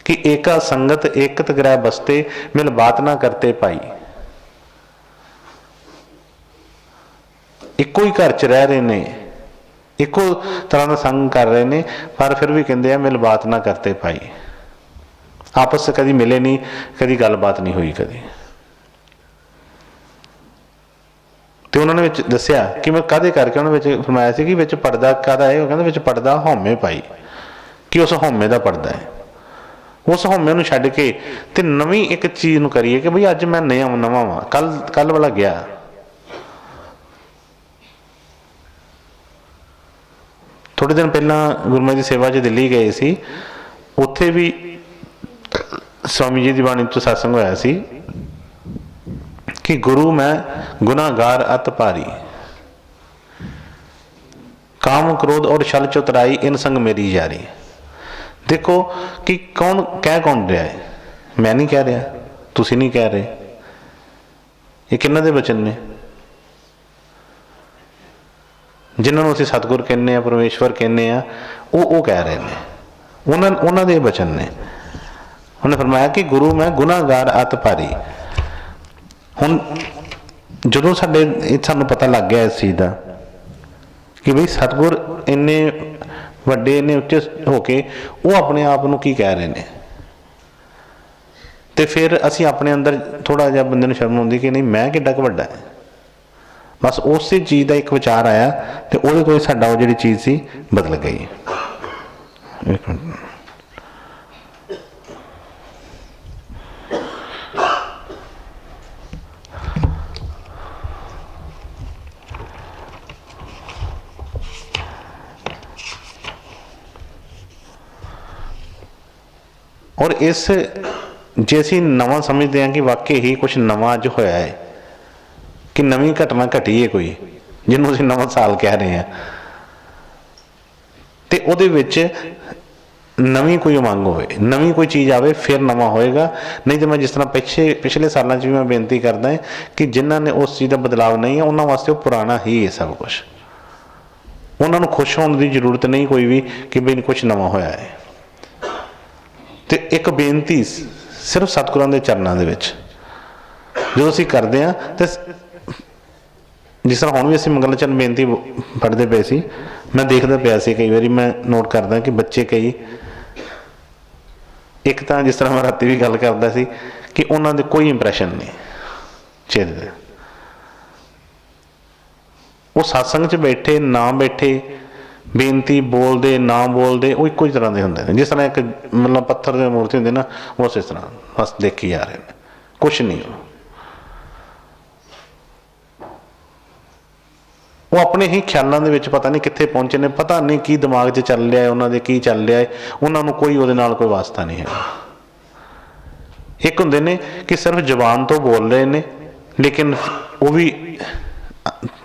ਕਿ ਏਕਾ ਸੰਗਤ ਏਕਤ ਗ੍ਰਹਿ ਬਸਤੇ, ਮਿਲ ਬਾਤ ਨਾ ਕਰਤੇ ਭਾਈ। ਇੱਕੋ ਹੀ ਘਰ 'ਚ ਰਹਿ ਰਹੇ ਨੇ, ਇੱਕੋ ਤਰ੍ਹਾਂ ਦਾ ਸੰਗ ਕਰ ਰਹੇ ਨੇ, ਪਰ ਫਿਰ ਵੀ ਕਹਿੰਦੇ ਆ ਮਿਲ ਬਾਤ ਨਾ ਕਰਤੇ ਭਾਈ। ਆਪਸ 'ਚ ਕਦੀ ਮਿਲੇ ਨਹੀਂ, ਕਦੀ ਗੱਲਬਾਤ ਨਹੀਂ ਹੋਈ ਕਦੀ। ਅਤੇ ਉਹਨਾਂ ਨੇ ਵਿੱਚ ਦੱਸਿਆ ਕਿ ਮੈਂ ਕਾਹਦੇ ਕਰਕੇ, ਉਹਨਾਂ ਵਿੱਚ ਫਰਮਾਇਆ ਸੀ ਕਿ ਵਿੱਚ ਪਰਦਾ ਕਾਹਦਾ ਹੈ। ਉਹ ਕਹਿੰਦਾ ਵਿੱਚ ਪਰਦਾ ਹਉਮੈ ਪਾਈ, ਕਿ ਉਸ ਹਉਮੈ ਦਾ ਪਰਦਾ ਹੈ। ਉਸ ਹਉਮੈ ਨੂੰ ਛੱਡ ਕੇ ਤੇ ਨਵੀਂ ਇੱਕ ਚੀਜ਼ ਨੂੰ ਕਰੀਏ ਕਿ ਬਈ ਅੱਜ ਮੈਂ ਨਵਾਂ ਵਾਂ। ਕੱਲ ਵਾਲਾ ਗਿਆ, ਥੋੜ੍ਹੇ ਦਿਨ ਪਹਿਲਾਂ ਗੁਰੂ ਮਹਾਰਾਜ ਦੀ ਸੇਵਾ 'ਚ ਦਿੱਲੀ ਗਏ ਸੀ। ਉੱਥੇ ਵੀ ਸਵਾਮੀ ਜੀ ਦੀ ਬਾਣੀ 'ਚ ਸਤਸੰਗ ਹੋਇਆ ਸੀ ਕਿ ਗੁਰੂ ਮੈਂ ਗੁਨਾਹਗਾਰ ਅਤ ਭਾਰੀ, ਕਾਮ ਕ੍ਰੋਧ ਔਰ ਛਲ ਚਤੁਰਾਈ, ਇਨ ਸੰਗ ਮੇਰੀ ਯਾਰੀ। ਦੇਖੋ ਕਿ ਕੌਣ ਰਿਹਾ ਹੈ, ਮੈਂ ਨਹੀਂ ਕਹਿ ਰਿਹਾ, ਤੁਸੀਂ ਨਹੀਂ ਕਹਿ ਰਹੇ, ਇਹ ਕਿਹਨਾਂ ਦੇ ਬਚਨ ਨੇ? ਜਿਨ੍ਹਾਂ ਨੂੰ ਅਸੀਂ ਸਤਿਗੁਰ ਕਹਿੰਦੇ ਹਾਂ, ਪਰਮੇਸ਼ਵਰ ਕਹਿੰਦੇ ਹਾਂ, ਉਹ ਕਹਿ ਰਹੇ ਨੇ, ਉਹਨਾਂ ਦੇ ਬਚਨ ਨੇ। ਉਹਨੇ ਫਰਮਾਇਆ ਕਿ ਗੁਰੂ ਮੈਂ ਗੁਨਾਹਗਾਰ ਅਤ ਭਾਰੀ। ਹੁਣ ਜਦੋਂ ਸਾਨੂੰ ਪਤਾ ਲੱਗ ਗਿਆ ਇਸ ਚੀਜ਼ ਦਾ ਕਿ ਬਈ ਸਤਿਗੁਰ ਇੰਨੇ ਵੱਡੇ, ਇੰਨੇ ਉੱਚੇ ਹੋ ਕੇ ਉਹ ਆਪਣੇ ਆਪ ਨੂੰ ਕੀ ਕਹਿ ਰਹੇ ਨੇ, ਅਤੇ ਫਿਰ ਅਸੀਂ ਆਪਣੇ ਅੰਦਰ ਥੋੜ੍ਹਾ ਜਿਹਾ ਬੰਦੇ ਨੂੰ ਸ਼ਰਮ ਆਉਂਦੀ ਕਿ ਨਹੀਂ ਮੈਂ ਕਿੱਡਾ ਕੁ ਵੱਡਾ ਹੈ। ਬਸ ਉਸੇ ਚੀਜ਼ ਦਾ ਇੱਕ ਵਿਚਾਰ ਆਇਆ ਅਤੇ ਉਹਦੇ ਤੋਂ ਹੀ ਸਾਡਾ ਉਹ ਜਿਹੜੀ ਚੀਜ਼ ਸੀ ਬਦਲ ਗਈ। ਇੱਕ ਮਿੰਟ, ਔਰ ਜੇ ਅਸੀਂ ਨਵਾਂ ਸਮਝਦੇ ਹਾਂ ਕਿ ਵਾਕਈ ਹੀ ਕੁਛ ਨਵਾਂ ਅੱਜ ਹੋਇਆ ਹੈ, ਕਿ ਨਵੀਂ ਘਟਨਾ ਘਟੀ ਹੈ ਕੋਈ, ਜਿਹਨੂੰ ਅਸੀਂ ਨਵਾਂ ਸਾਲ ਕਹਿ ਰਹੇ ਹਾਂ, ਅਤੇ ਉਹਦੇ ਵਿੱਚ ਨਵੀਂ ਕੋਈ ਉਮੰਗ ਹੋਵੇ, ਨਵੀਂ ਕੋਈ ਚੀਜ਼ ਆਵੇ, ਫਿਰ ਨਵਾਂ ਹੋਏਗਾ। ਨਹੀਂ ਤਾਂ ਮੈਂ ਜਿਸ ਤਰ੍ਹਾਂ ਪਿਛਲੇ ਸਾਲਾਂ 'ਚ ਵੀ ਮੈਂ ਬੇਨਤੀ ਕਰਦਾ ਕਿ ਜਿਨ੍ਹਾਂ ਨੇ ਉਸ ਚੀਜ਼ ਦਾ ਬਦਲਾਵ ਨਹੀਂ ਹੈ, ਉਹਨਾਂ ਵਾਸਤੇ ਉਹ ਪੁਰਾਣਾ ਹੀ ਹੈ ਸਭ ਕੁਛ। ਉਹਨਾਂ ਨੂੰ ਖੁਸ਼ ਹੋਣ ਦੀ ਜ਼ਰੂਰਤ ਨਹੀਂ ਕੋਈ ਵੀ ਕਿ ਬਈ ਕੁਛ ਨਵਾਂ ਹੋਇਆ ਹੈ। ਅਤੇ ਇੱਕ ਬੇਨਤੀ ਸਿਰਫ ਸਤਿਗੁਰਾਂ ਦੇ ਚਰਨਾਂ ਦੇ ਵਿੱਚ ਜਦੋਂ ਅਸੀਂ ਕਰਦੇ ਹਾਂ, ਅਤੇ ਜਿਸ ਤਰ੍ਹਾਂ ਹੁਣ ਵੀ ਅਸੀਂ ਮੰਗਲ ਚਰਨ ਬੇਨਤੀ ਪੜ੍ਹਦੇ ਪਏ ਸੀ, ਮੈਂ ਦੇਖਦਾ ਪਿਆ ਸੀ, ਕਈ ਵਾਰੀ ਮੈਂ ਨੋਟ ਕਰਦਾ ਕਿ ਬੱਚੇ ਕਈ, ਇੱਕ ਤਾਂ ਜਿਸ ਤਰ੍ਹਾਂ ਮੈਂ ਰਾਤੀ ਵੀ ਗੱਲ ਕਰਦਾ ਸੀ ਕਿ ਉਹਨਾਂ ਦੇ ਕੋਈ ਇੰਪਰੈਸ਼ਨ ਨਹੀਂ ਚਿਹਰੇ ਦੇ, ਉਹ ਸਤਸੰਗ 'ਚ ਬੈਠੇ ਨਾ ਬੈਠੇ, ਬੇਨਤੀ ਬੋਲਦੇ ਨਾ ਬੋਲਦੇ, ਉਹ ਇੱਕੋ ਹੀ ਤਰ੍ਹਾਂ ਦੇ ਹੁੰਦੇ ਨੇ। ਜਿਸ ਤਰ੍ਹਾਂ ਇੱਕ ਮਤਲਬ ਪੱਥਰ ਦੀ ਮੂਰਤੀ ਹੁੰਦੀ ਨਾ, ਉਸ ਇਸ ਤਰ੍ਹਾਂ ਬਸ ਦੇਖੀ ਜਾ ਰਹੇ ਨੇ, ਕੁਛ ਨਹੀਂ। ਉਹ ਆਪਣੇ ਹੀ ਖਿਆਲਾਂ ਦੇ ਵਿੱਚ ਪਤਾ ਨਹੀਂ ਕਿੱਥੇ ਪਹੁੰਚੇ ਨੇ, ਪਤਾ ਨਹੀਂ ਕੀ ਦਿਮਾਗ 'ਚ ਚੱਲ ਰਿਹਾ ਹੈ ਉਹਨਾਂ ਦੇ, ਕੀ ਚੱਲ ਰਿਹਾ ਹੈ, ਉਹਨਾਂ ਨੂੰ ਕੋਈ ਉਹਦੇ ਨਾਲ ਕੋਈ ਵਾਸਤਾ ਨਹੀਂ ਹੈ। एक होंदे ने कि सिर्फ जबान तो बोल रहे ने, लेकिन वो भी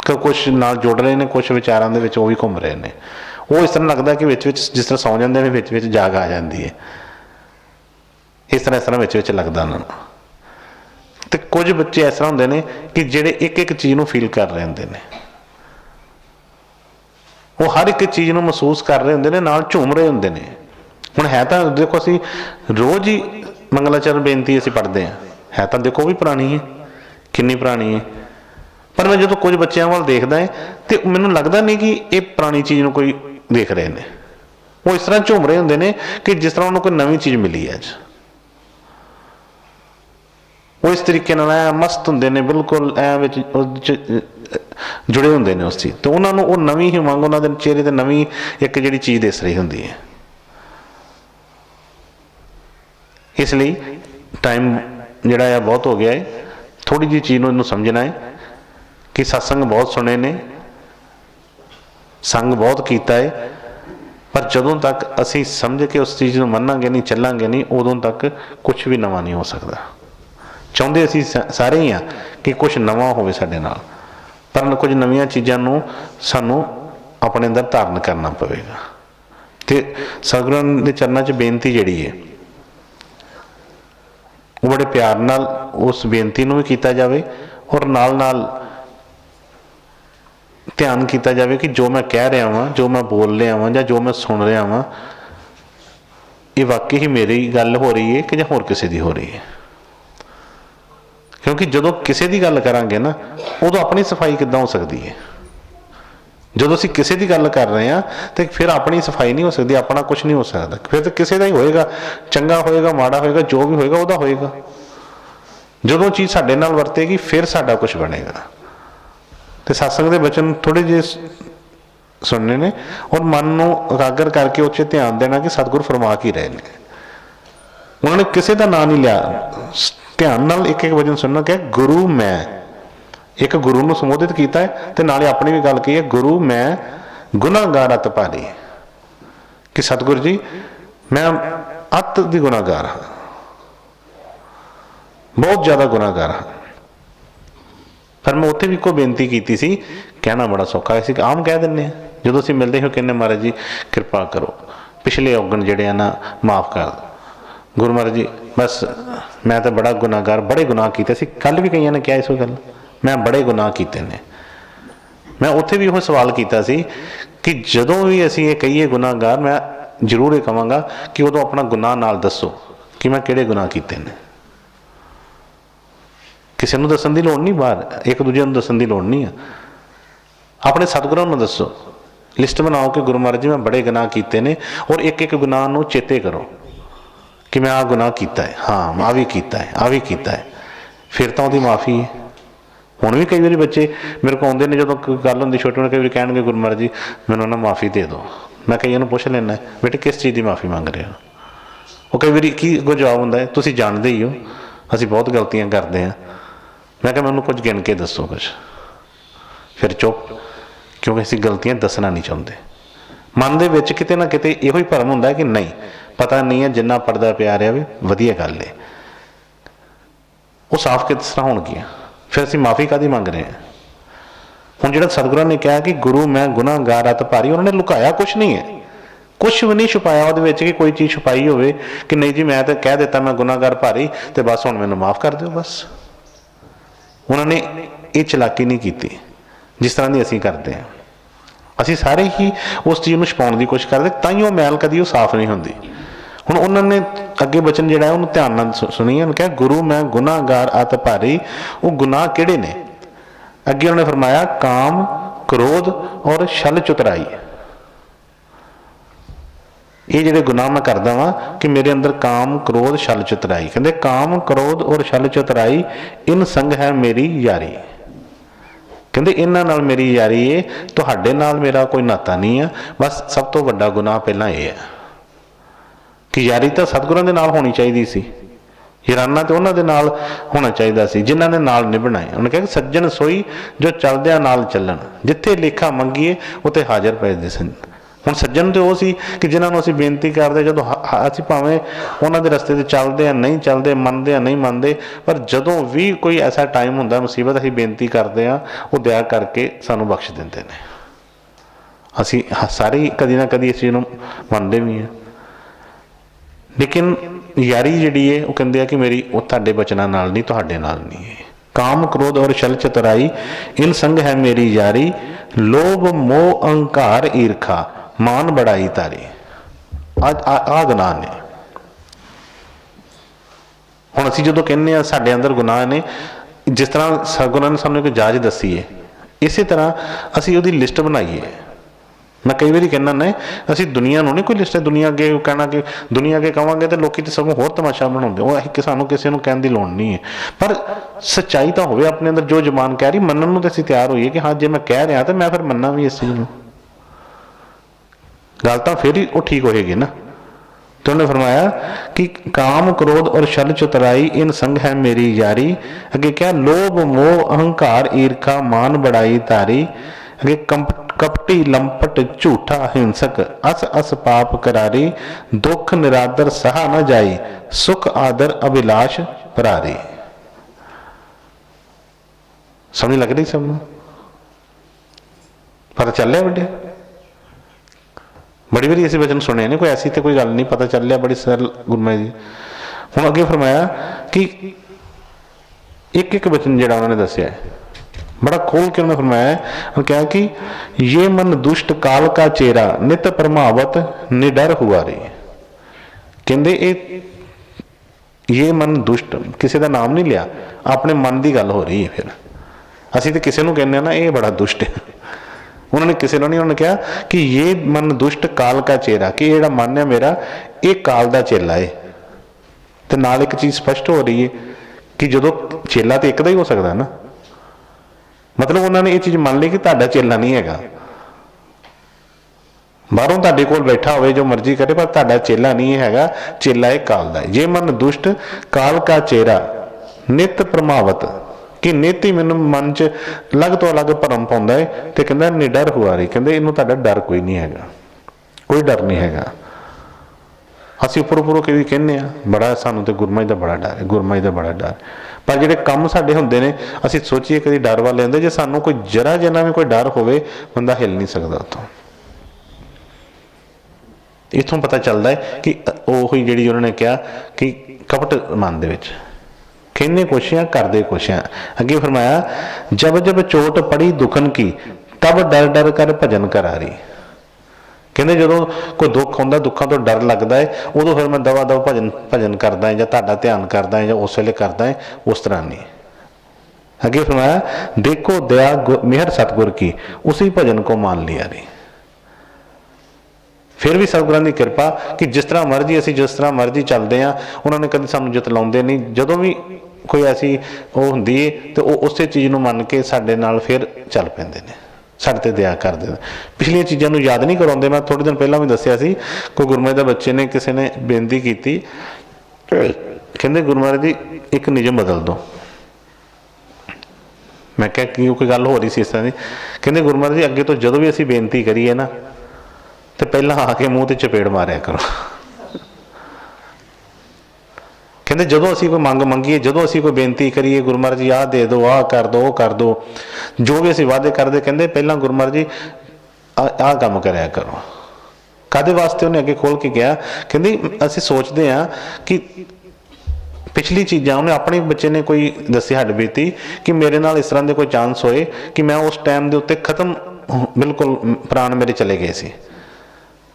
कुछ नाल जुड़ रहे हैं, कुछ विचारां दे विच वो भी घूम रहे हैं। वो इस तरह लगता कि विच जिस तरह सौ जाते हैं, विच जाग आ जाती है, इस तरह विच लगता उन्होंने। तो कुछ बच्चे इस तरह होंगे ने कि जेडे एक एक चीज़ को फील कर रहे होंगे ने, वो हर एक चीज़ को महसूस कर रहे होंगे ने, नाल झूम रहे होंगे ने। हुण है तो देखो असी रोज़ ही मंगलाचरण बेनती असी पढ़ते हैं, है तो देखो भी पुरानी है, कितनी पुरानी है, पर मैं जो कुछ बच्चों वाल देखदा है तो मैनूं लगता नहीं कि ये पुरानी चीज़ कोई देख रहे हैं। वो इस तरह झूम रहे होंगे ने कि जिस तरह उन्होंने कोई नवी चीज़ मिली है। अज वो इस तरीके नाल ऐ मस्त होंगे ने, बिल्कुल ऐ जुड़े होंगे ने उस चीज़ तो उन्होंने वो नवी ही मंग उन्होंने चेहरे पर नवी एक जी चीज़ दिस रही होंगी है। इसलिए टाइम जिहड़ा है बहुत हो गया है, थोड़ी जी चीज़ नूं समझना है कि सत्संग बहुत सुने ने, संग बहुत कीता है, पर जदों तक असी समझ के उस चीज़ को मनांगे नहीं, चलांगे नहीं, उदों तक कुछ भी नवा नहीं हो सकता। चाहते असी सारे ही हाँ कि कुछ नवा होवे साडे नाल, पर कुछ नवीं चीज़ों सानू अपने अंदर धारण करना पवेगा। तो सतगुरां दे चरणों च बेनती जिहड़ी है वो बड़े प्यार नाल उस बेनती नूं भी कीता जावे, और नाल नाल ध्यान किया जाए कि जो मैं कह रहा वहाँ, जो मैं बोल रहा वहाँ, या जो मैं सुन रहा वहाँ, ये वाकई ही मेरी गल हो रही है कि या होर किसी की हो रही है। क्योंकि जो किसी की गल करांगे ना, उदों अपनी सफाई किद्दां हो सकती है। जो असीं किसी की गल कर रहे हैं तो फिर अपनी सफाई नहीं हो सकती, अपना कुछ नहीं हो सकता, फिर तो किसी का ही होएगा, चंगा होएगा माड़ा होएगा, जो भी होएगा वह होएगा। जो चीज़ साडे नाल वरतेगी फिर साडा कुछ बनेगा। तो सत्संग के बचन थोड़े जे सुनने ने, और मन को एकागर करके उस ध्यान देना कि सतगुरु फरमा ही रहे हैं। उन्होंने किसी का नाम नहीं लिया, ध्यान नाल एक एक वचन सुनना, क्या गुरु मैं, एक गुरु को संबोधित किया है, तो नाले अपनी भी गल कही है, गुरु मैं गुनाहगार अत भारी, कि सतगुरु जी मैं अत दी गुनाहगार हाँ, बहुत ज़्यादा गुनाहगार हाँ। पर मैं उत्थे भी कोई बेनती की सी, कहना बड़ा सौखा है, आम कह दें जो असीं मिलते हो, कहने महाराज जी कृपा करो, पिछले औगण जिहड़े ना माफ़ कर दो। गुरु महाराज जी बस मैं तो बड़ा गुनाहगार, बड़े गुनाह किए सी, कल भी कई ने कहा इस गल, मैं बड़े गुनाह किए ने। मैं उत्थे भी वो सवाल किया सी कि जदों भी असीं ये कहीए गुनाहगार, मैं जरूर ये कहांगा कि उदों अपना गुनाह नाल दसो कि मैं किहड़े गुनाह किए ने। किसी को दसन की लड़ नहीं, बाहर एक दूजे को दसन की लड़ नहीं है, अपने सतगुरां नूं दसो, लिस्ट बनाओ कि गुरु महाराज जी मैं बड़े गुनाह किए ने, और एक एक गुनाह नूं चेते करो कि मैं आ गुनाह किया है, हाँ आ भी किया है, आ भी किया है, फिर तो वो माफ़ी है। हुण भी कई बार बच्चे मेरे को आउंदे ने, जो गल होंदी छोटे होने, कई बार कहणगे गुरु महाराज जी मैनूं ना माफ़ी दे दो। मैं कईयां नूं पुछ लैना, बेटे किस चीज़ की माफ़ी मंग रहे हो? वो कई बार की अगों जवाब हुंदा है, तुसीं जाणदे ही हो असीं बहुत गलतियां करते हैं। मैं कहा मैनूं कुछ गिन के दसो कुछ, फिर चुप, क्योंकि असीं गलतियां दसना नहीं चाहते। मन दे विच किते ना किते इहो ही भरम हुंदा है कि नहीं पता नहीं है, जिन्ना पढ़दा पिया रहा भी वधिया गल है, वो साफ किस तरह होणगियां, फिर असीं माफ़ी काहदी मंग रहे हैं? हुण जिहड़ा सतगुरां ने कहा कि गुरु मैं गुनाहगार अत भारी, उन्होंने लुकाया कुछ नहीं है, कुछ भी नहीं छुपाया वो कि कोई चीज़ छुपाई हो कि नहीं जी मैं तो कह दिता मैं गुनाहगार भारी, तो बस हुण मैनूं माफ़ कर दो। बस उन्होंने ये चलाकी नहीं की जिस तरह की असीं करते हैं। असीं सारे ही उस चीज़ को छुपाउण की कोशिश करते, ताईं वो मैल कदी वो साफ नहीं होंदी। हुण उन्होंने अगे बचन जिहड़ा है उन्होंने ध्यान नाल सुनीए, उन्होंने कहा गुरु मैं गुनाहगार अत भारी, वो गुनाह किहड़े ने? अगे उन्होंने फरमाया काम क्रोध और छल चतुराई। ये जिहड़े गुनाह मैं करदा वां कि मेरे अंदर काम क्रोध छल चतुराई, कहंदे काम क्रोध और छल चतुराई इन संग है मेरी यारी, कहंदे इन्हां नाल मेरी यारी है, तुहाडे नाल मेरा कोई नाता नहीं है। बस सब तो वड्डा गुनाह पहलां ये है कि यारी तो सतगुरां दे नाल होनी चाहिए सी, याराना तो उन्हां दे नाल होना चाहिए सी जिन्हां ने नाल निभना है। उन्होंने कहा सज्जन सोई जो चलदियां नाल चलन, जिथे लेखा मंगीए उत्थे हाजिर पैंदे सन। ਹੁਣ ਸੱਜਣ ਤੇ ਉਹ ਸੀ ਕਿ ਜਿਨ੍ਹਾਂ ਨੂੰ ਅਸੀਂ ਬੇਨਤੀ ਕਰਦੇ, ਜਦੋਂ ਅਸੀਂ ਭਾਵੇਂ ਉਹਨਾਂ ਦੇ ਰਸਤੇ 'ਤੇ ਚੱਲਦੇ ਆ, ਨਹੀਂ ਚੱਲਦੇ, ਮੰਨਦੇ ਆ, ਨਹੀਂ ਮੰਨਦੇ, ਪਰ ਜਦੋਂ ਵੀ ਕੋਈ ਐਸਾ ਟਾਈਮ ਹੁੰਦਾ ਮੁਸੀਬਤ, ਅਸੀਂ ਬੇਨਤੀ ਕਰਦੇ ਹਾਂ, ਉਹ ਦਇਆ ਕਰਕੇ ਸਾਨੂੰ ਬਖਸ਼ ਦਿੰਦੇ ਨੇ। ਅਸੀਂ ਸਾਰੇ ਕਦੀ ਨਾ ਕਦੀ ਇਸ ਚੀਜ਼ ਨੂੰ ਮੰਨਦੇ ਵੀ ਹਾਂ, ਲੇਕਿਨ ਯਾਰੀ ਜਿਹੜੀ ਹੈ ਉਹ ਕਹਿੰਦੇ ਆ ਕਿ ਮੇਰੀ ਉਹ ਤੁਹਾਡੇ ਬਚਨਾਂ ਨਾਲ ਨਹੀਂ, ਤੁਹਾਡੇ ਨਾਲ ਨਹੀਂ ਹੈ। ਕਾਮ ਕ੍ਰੋਧ ਔਰ ਛਲ ਚਤੁਰਾਈ ਇਨ ਸੰਗ ਹੈ ਮੇਰੀ ਯਾਰੀ, ਲੋਭ ਮੋਹ ਅਹੰਕਾਰ ਈਰਖਾ ਮਾਨ ਬੜਾਈ ਤਾਰੀ। ਆ ਗੁਨਾਹ ਨੇ। ਹੁਣ ਅਸੀਂ ਜਦੋਂ ਕਹਿੰਦੇ ਹਾਂ ਸਾਡੇ ਅੰਦਰ ਗੁਨਾਹ ਨੇ, ਜਿਸ ਤਰ੍ਹਾਂ ਸਤਿਗੁਰਾਂ ਨੇ ਸਾਨੂੰ ਇੱਕ ਜਾਚ ਦੱਸੀ ਹੈ, ਇਸੇ ਤਰ੍ਹਾਂ ਅਸੀਂ ਉਹਦੀ ਲਿਸਟ ਬਣਾਈਏ। ਮੈਂ ਕਈ ਵਾਰੀ ਕਹਿੰਦਾ ਨਾ, ਅਸੀਂ ਦੁਨੀਆ ਨੂੰ ਨਹੀਂ ਕੋਈ ਲਿਸਟ, ਦੁਨੀਆ ਅੱਗੇ ਕਹਿਣਾ ਕਿ ਦੁਨੀਆ ਅੱਗੇ ਕਹਾਂਗੇ ਤਾਂ ਲੋਕੀ ਤਾਂ ਸਗੋਂ ਹੋਰ ਤਮਾਸ਼ਾ ਬਣਾਉਂਦੇ। ਉਹ ਅਸੀਂ ਸਾਨੂੰ ਕਿਸੇ ਨੂੰ ਕਹਿਣ ਦੀ ਲੋੜ ਨਹੀਂ ਹੈ, ਪਰ ਸੱਚਾਈ ਤਾਂ ਹੋਵੇ ਆਪਣੇ ਅੰਦਰ। ਜੋ ਜ਼ਬਾਨ ਕਹਿ ਰਹੀ ਮੰਨਣ ਨੂੰ ਤਾਂ ਅਸੀਂ ਤਿਆਰ ਹੋਈਏ ਕਿ ਹਾਂ ਜੇ ਮੈਂ ਕਹਿ ਰਿਹਾ ਤਾਂ ਮੈਂ ਫਿਰ ਮੰਨਾਂ ਵੀ ਇਸ ਚੀਜ਼ ਨੂੰ। ਗੱਲ ਤਾਂ ਫਿਰ ਹੀ ਉਹ ਠੀਕ ਹੋਏਗੀ ਨਾ। ਤੇ ਉਹਨੇ ਫਰਮਾਇਆ ਕਿ ਕਾਮ ਕ੍ਰੋਧ ਔਰ ਛਲ ਚਤੁਰਾਈ ਇਨ ਸੰਗ ਹੈ ਮੇਰੀ ਯਾਰੀ। ਅੱਗੇ ਕਿਹਾ ਲੋਭ ਮੋਹ ਅਹੰਕਾਰ ਈਰਖਾ ਮਾਨ ਬੜਾਈ ਤਾਰੀ। ਅੱਗੇ ਕਪਟੀ ਲੰਪਟ ਝੂਠਾ ਹਿੰਸਕ ਅਸ ਅਸ ਪਾਪ ਕਰਾਰੀ। ਦੁੱਖ ਨਿਰਾਦਰ ਸਹਾ ਨਾ ਜਾਈ ਸੁਖ ਆਦਰ ਅਭਿਲਾਸ਼ ਭਰਾਰੀ। ਸਮਝ ਲੱਗ ਰਹੀ ਸਭ ਨੂੰ? ਪਤਾ ਚੱਲ ਰਿਹਾ ਵੱਡੇ? बड़ी बारी ऐसे वचन सुने ने, कोई ऐसी तो कोई गल नहीं, पता चल रहा बड़ी सरल गुरमय जी। हुण अगे फरमाया कि एक एक वचन जिहड़ा उन्होंने दस्सिया है बड़ा खोल के उन्होंने फरमाया, क्या कि ये मन दुष्ट काल का चेहरा नित प्रमावत निडर हुआ रही। कहते ये मन दुष्ट, किसी का नाम नहीं लिया, अपने मन की गल हो रही है। फिर असीं तो किसी नूं कहने ना ये बड़ा दुष्ट है, उन्होंने किसी ने नहीं, उन्होंने कहा कि ये मन दुष्ट काल का चेहरा, कि ये मन है मेरा ये काल का चेला है। तो नाल एक चीज़ स्पष्ट हो रही है कि जो चेला तो एक का ही हो सकता ना, मतलब उन्होंने ये चीज़ मान ली कि तुहाडा चेला नहीं है, बाहरों तुहाडे कोल बैठा होवे जो मर्जी करे, पर तुहाडा चेला नहीं है, चेला है काल का। ये मन दुष्ट काल का चेहरा नित प्रमावत, कि नित ही मैनू मन च अलग तो अलग भरम पाउंदा है। तो कहंदा निडर हुआ रही, कहंदे इनू तुहाडा डर कोई नहीं है, कोई डर नहीं है। असीं उपर उपरों कभी कहने बड़ा सानू तो गुरमत का बड़ा डर है, गुरमत का बड़ा डर, पर जिहड़े काम साडे हुंदे ने असीं सोचीए कभी डर वाल लेंदे, जे सानू कोई जरा जिन्ना भी कोई डर होवे बंदा हिल नहीं सकता उत्थों। इत्थों पता चलता है कि ओही जिहड़ी उन्होंने कहा कि कपट मन दे विच कहने कुछ हैं करदे कुछ हैं। अगे फरमाया जब जब चोट पड़ी दुखन की तब डर डर कर भजन करारी। कहते जो कोई दुख आता, दुखों तो डर लगता है, उदों फिर मैं दवा दव भजन भजन करदा है, तुहाडा ध्यान करदा है, उस वेले करदा है, उस तरह नहीं। अगे फरमाया देखो दया मेहर सतगुर की उसी भजन को मान लिया रही। फिर भी सतगुरां दी किरपा कि जिस तरह मर्जी असीं जिस तरह मर्जी चलते हैं, उन्होंने कभी सानू जतलाउंदे नहीं। जदों भी कोई ऐसी वो हुंदी है तो वो उस चीज़ नूं मन के साडे नाल फिर चल पैंदे ने, साडे ते दया करदे ने। पिछलियां चीज़ां नूं याद नहीं कराउंदे। मैं थोड़े दिन पहलां भी दस्सिया सी, कोई गुरमत दे बच्चे ने किसी ने बेनती की, कहंदे गुरु महाराज जी एक नियम बदल दो। मैं क्या कि कोई गल हो रही सी इस तरह की, कहंदे गुरु महाराज जी अगे तो जदों भी असीं बेनती करिए ना तो पहला आके मूँह ते चपेड़ मारिया करो। कहते जो असी कोई मंग मंगीए, जो असी कोई बेनती करिए गुरु महाराज जी आ दे दो, आ कर दो, वो कर दो, जो भी असी वादे करते, कहते पहला गुरु महाराज जी आ काम कराया करो। कादे वास्ते उन्हें अगे खोल के कहा, कहते असी सोचते हैं कि पिछली चीज़ां उन्हें अपने बच्चे ने कोई दसी हड्ड बीती कि मेरे नाल इस तरह के कोई चांस होए कि मैं उस टाइम के उत्ते खत्म, बिल्कुल प्राण मेरे चले गए सी,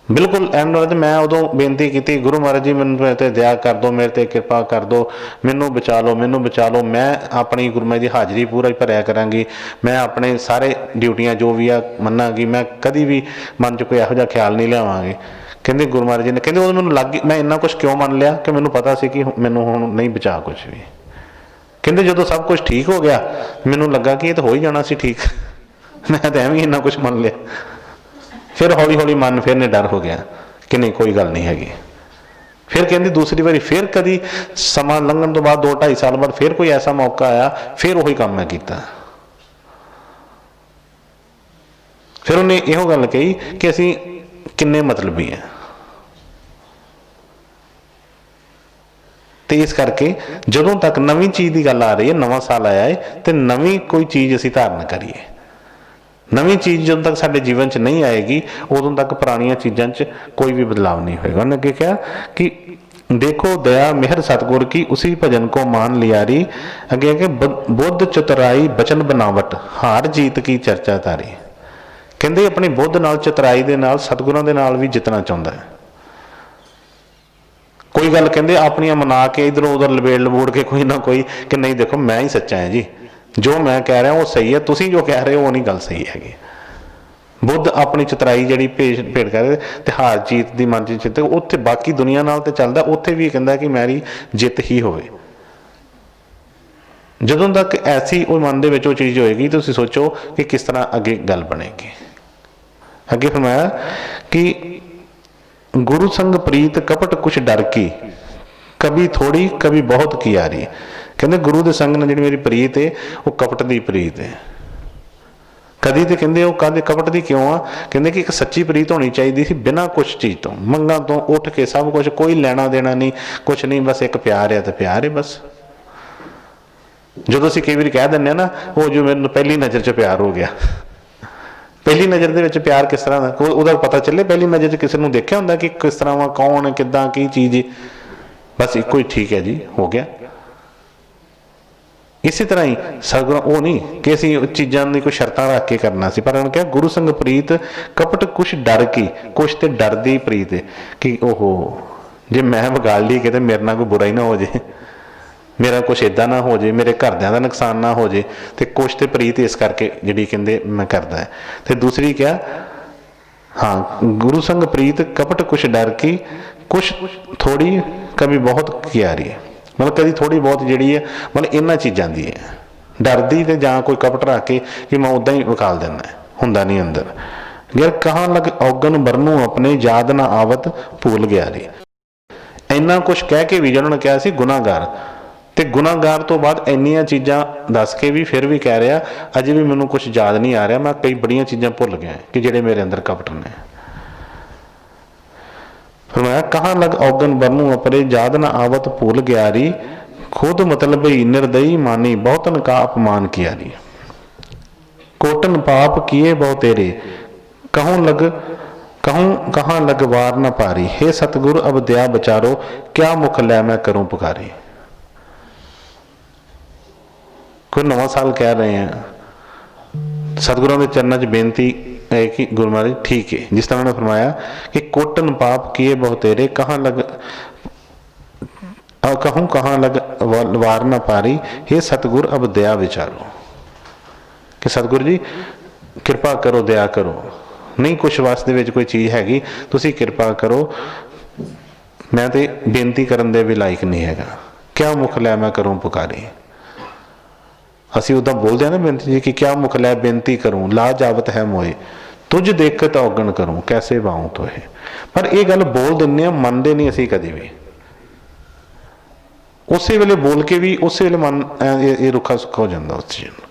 बिल्कुल एंड वाले। मैं उदों बेनती की गुरु महाराज जी मैनूं ते दया कर दो, मेरे ते कृपा कर दो, मैनू बचा लो, मैनू बचा लो। मैं अपनी गुरु महाराज की हाज़री पूरा भरिया करांगी, मैं अपने सारे ड्यूटियां जो भी आ मन्नांगी, मैं कभी भी मन च कोई इहो जिहा ख्याल नहीं लियावांगी। कहते गुरु महाराज जी ने कहते उदों मैनूं लग मैं इन्ना कुछ क्यों मन लिया कि मैनूं पता सी कि मैनूं हुण नहीं बचा कुछ भी। कहते जो सब कुछ ठीक हो गया मैनूं लगा कि ये तो हो ही जाना सी ठीक, मैं तो एवं इन्ना कुछ मन लिया। फिर हौली हौली मन फिर ने डर हो गया कि नहीं कोई गल नहीं हैगी। फिर कहती दूसरी बारी फिर कभी समा लंघन तो बाद 2-2.5 साल बाद फिर कोई ऐसा मौका आया, फिर वही काम मैं किया। फिर उन्हें यो गल कही कि असी किन्ने मतलबी हैं। तो इस करके जदों तक नवीं चीज़ की गल आ रही है, नवा साल आया है, तो नवीं कोई चीज़ असीं धारण करिए। नवीं चीज़ जदों तक साडे जीवन च नहीं आएगी, उदों तक पुरानियां चीज़ां च कोई भी बदलाव नहीं होएगा। उन्होंने क्या कहा कि देखो दया मेहर सतगुर की, उसी भजन को मान लियारी। अगे कि बुद्ध चतुराई बचन बनावट, हार जीत की चर्चा तारी। कहते अपनी बुद्ध नाल चतुराई दे नाल सतगुरां दे नाल भी जितना चाहुंदा है। कोई गल कहते अपनियां मना के इधरों उधर लबेड़ लबूड़ के कोई ना कोई कि नहीं देखो मैं ही सच्चा है जी, जो मैं कह रहा वो सही है, तुसीं जो कह रहे हो वो नहीं गल सही हैगी। बुद्ध अपनी चतराई जी भेड़ कर ते हार जीत की मन च चित उत्थे बाकी दुनिया नाल ते चलदा, उत्थे भी कहता कि मेरी जित ही होवे। जदों तक ऐसी वो मन दे विच वो चीज़ होएगी तो तुसीं सोचो कि किस तरह अगे गल बनेगी। अगे फरमाया कि गुरु संग प्रीत कपट कुछ डर की, कभी थोड़ी कभी बहुत की यारी। कहते गुरु के संग नाल जिहड़ी मेरी प्रीत है वो कपट की प्रीत है। कदी तो कहते वो कद कपट की क्यों आ, कहते कि एक सच्ची प्रीत होनी चाहिए थी बिना कुछ चीज़ तो, मंगा तो उठ के सब कुछ, कोई लेना देना नहीं, कुछ नहीं, बस एक प्यार है तो प्यार है बस। जो असीं कई बार कह दिंदे ना वो जो मैनूं पहली नज़र च प्यार हो गया। पहली नज़र दे विच प्यार किस तरह का उहदा पता चले, पहली नज़र च किसी नूं देखिया हुंदा कि किस तरह वा, कौन है, किद्दां, की चीज़ है, बस इक्को ही ठीक है जी, हो गया। इसी तरह ही सतगुर वो नहीं कि असीं चीज़ों की कोई शर्तां रख के करना सी, पर उन्होंने कहा गुरु संग प्रीत कपट कुछ डर की, कुछ तो डर दी प्रीत है कि ओहो जे मैं बिगाड़ ली कि मेरे नाल कोई बुरा ही ना हो जाए, मेरा कुछ इदा ना हो जाए, मेरे घरदियां दा नुकसान ना हो जाए, तो कुछ तो प्रीत इस करके जिहड़ी कहंदे मैं करदा है। तो दूसरी क्या, हाँ गुरु संग प्रीत कपट कुछ डर की, कुछ थोड़ी कभी बहुत क्यारी। मतलब कभी थोड़ी बहुत जी है, मतलब इन्होंने चीज़ों की है, डरदी तो जां कोई कपट रख के कि मैं उदा ही विकाल देना है, हुंदा नहीं अंदर। यार कहाँ लग औगन बरनू अपने याद ना आवत भूल गया रे। इन्ना कुछ कह के भी जिन्होंने कहा सी गुनाहगार, तो गुनाहगार तो बाद इन्नियां चीज़ां दस के भी फिर भी कह रहा अजे भी मैनू कुछ याद नहीं आ रहा, मैं कई बड़ियां चीज़ां भुल गया कि जेड़े मेरे अंदर कपट ने। मैं कहाँ लग औगन बरनू अपने याद ना आवत भूल गया री, खुद मतलब ही निर्दयी मानी बहुतन का अपमान किया री। कोटन पाप किए बहु तेरे, कहूँ कहाँ लग वार न पारी। हे सतगुरु अब दया बचारो, क्या मुख लै मैं करूं पुकारी। कोई नवा साल कह रहे हैं, सतगुरों के चरणों च बेनती है कि गुरु महाराज ठीक है, जिस तरह उन्होंने फरमाया कि कोटन पाप किए बहु तेरे, कहाँ लग वार न पारी। हे सतगुर अब दया विचारो, कि सतगुरु जी कृपा करो, दया करो, नहीं कुछ वास्ते विच कोई चीज़ हैगी, तुसी कृपा करो, मैं तो बेनती करन दे भी लायक नहीं हैगा, क्या मुख लै मैं करूं पुकारी। असी उदा बोलते हैं ना बेनती जी कि क्या मुख लै बेनती करूं, ला जावत है मोए, तुझ देखत औगण करूं, कैसे बाऊं तो है। पर यह गल बोल दिंदे मनते नहीं असी कदी भी, उस वेले बोल के भी उस वेले मन ये रुखा सुखा हो जाता उस चीज़।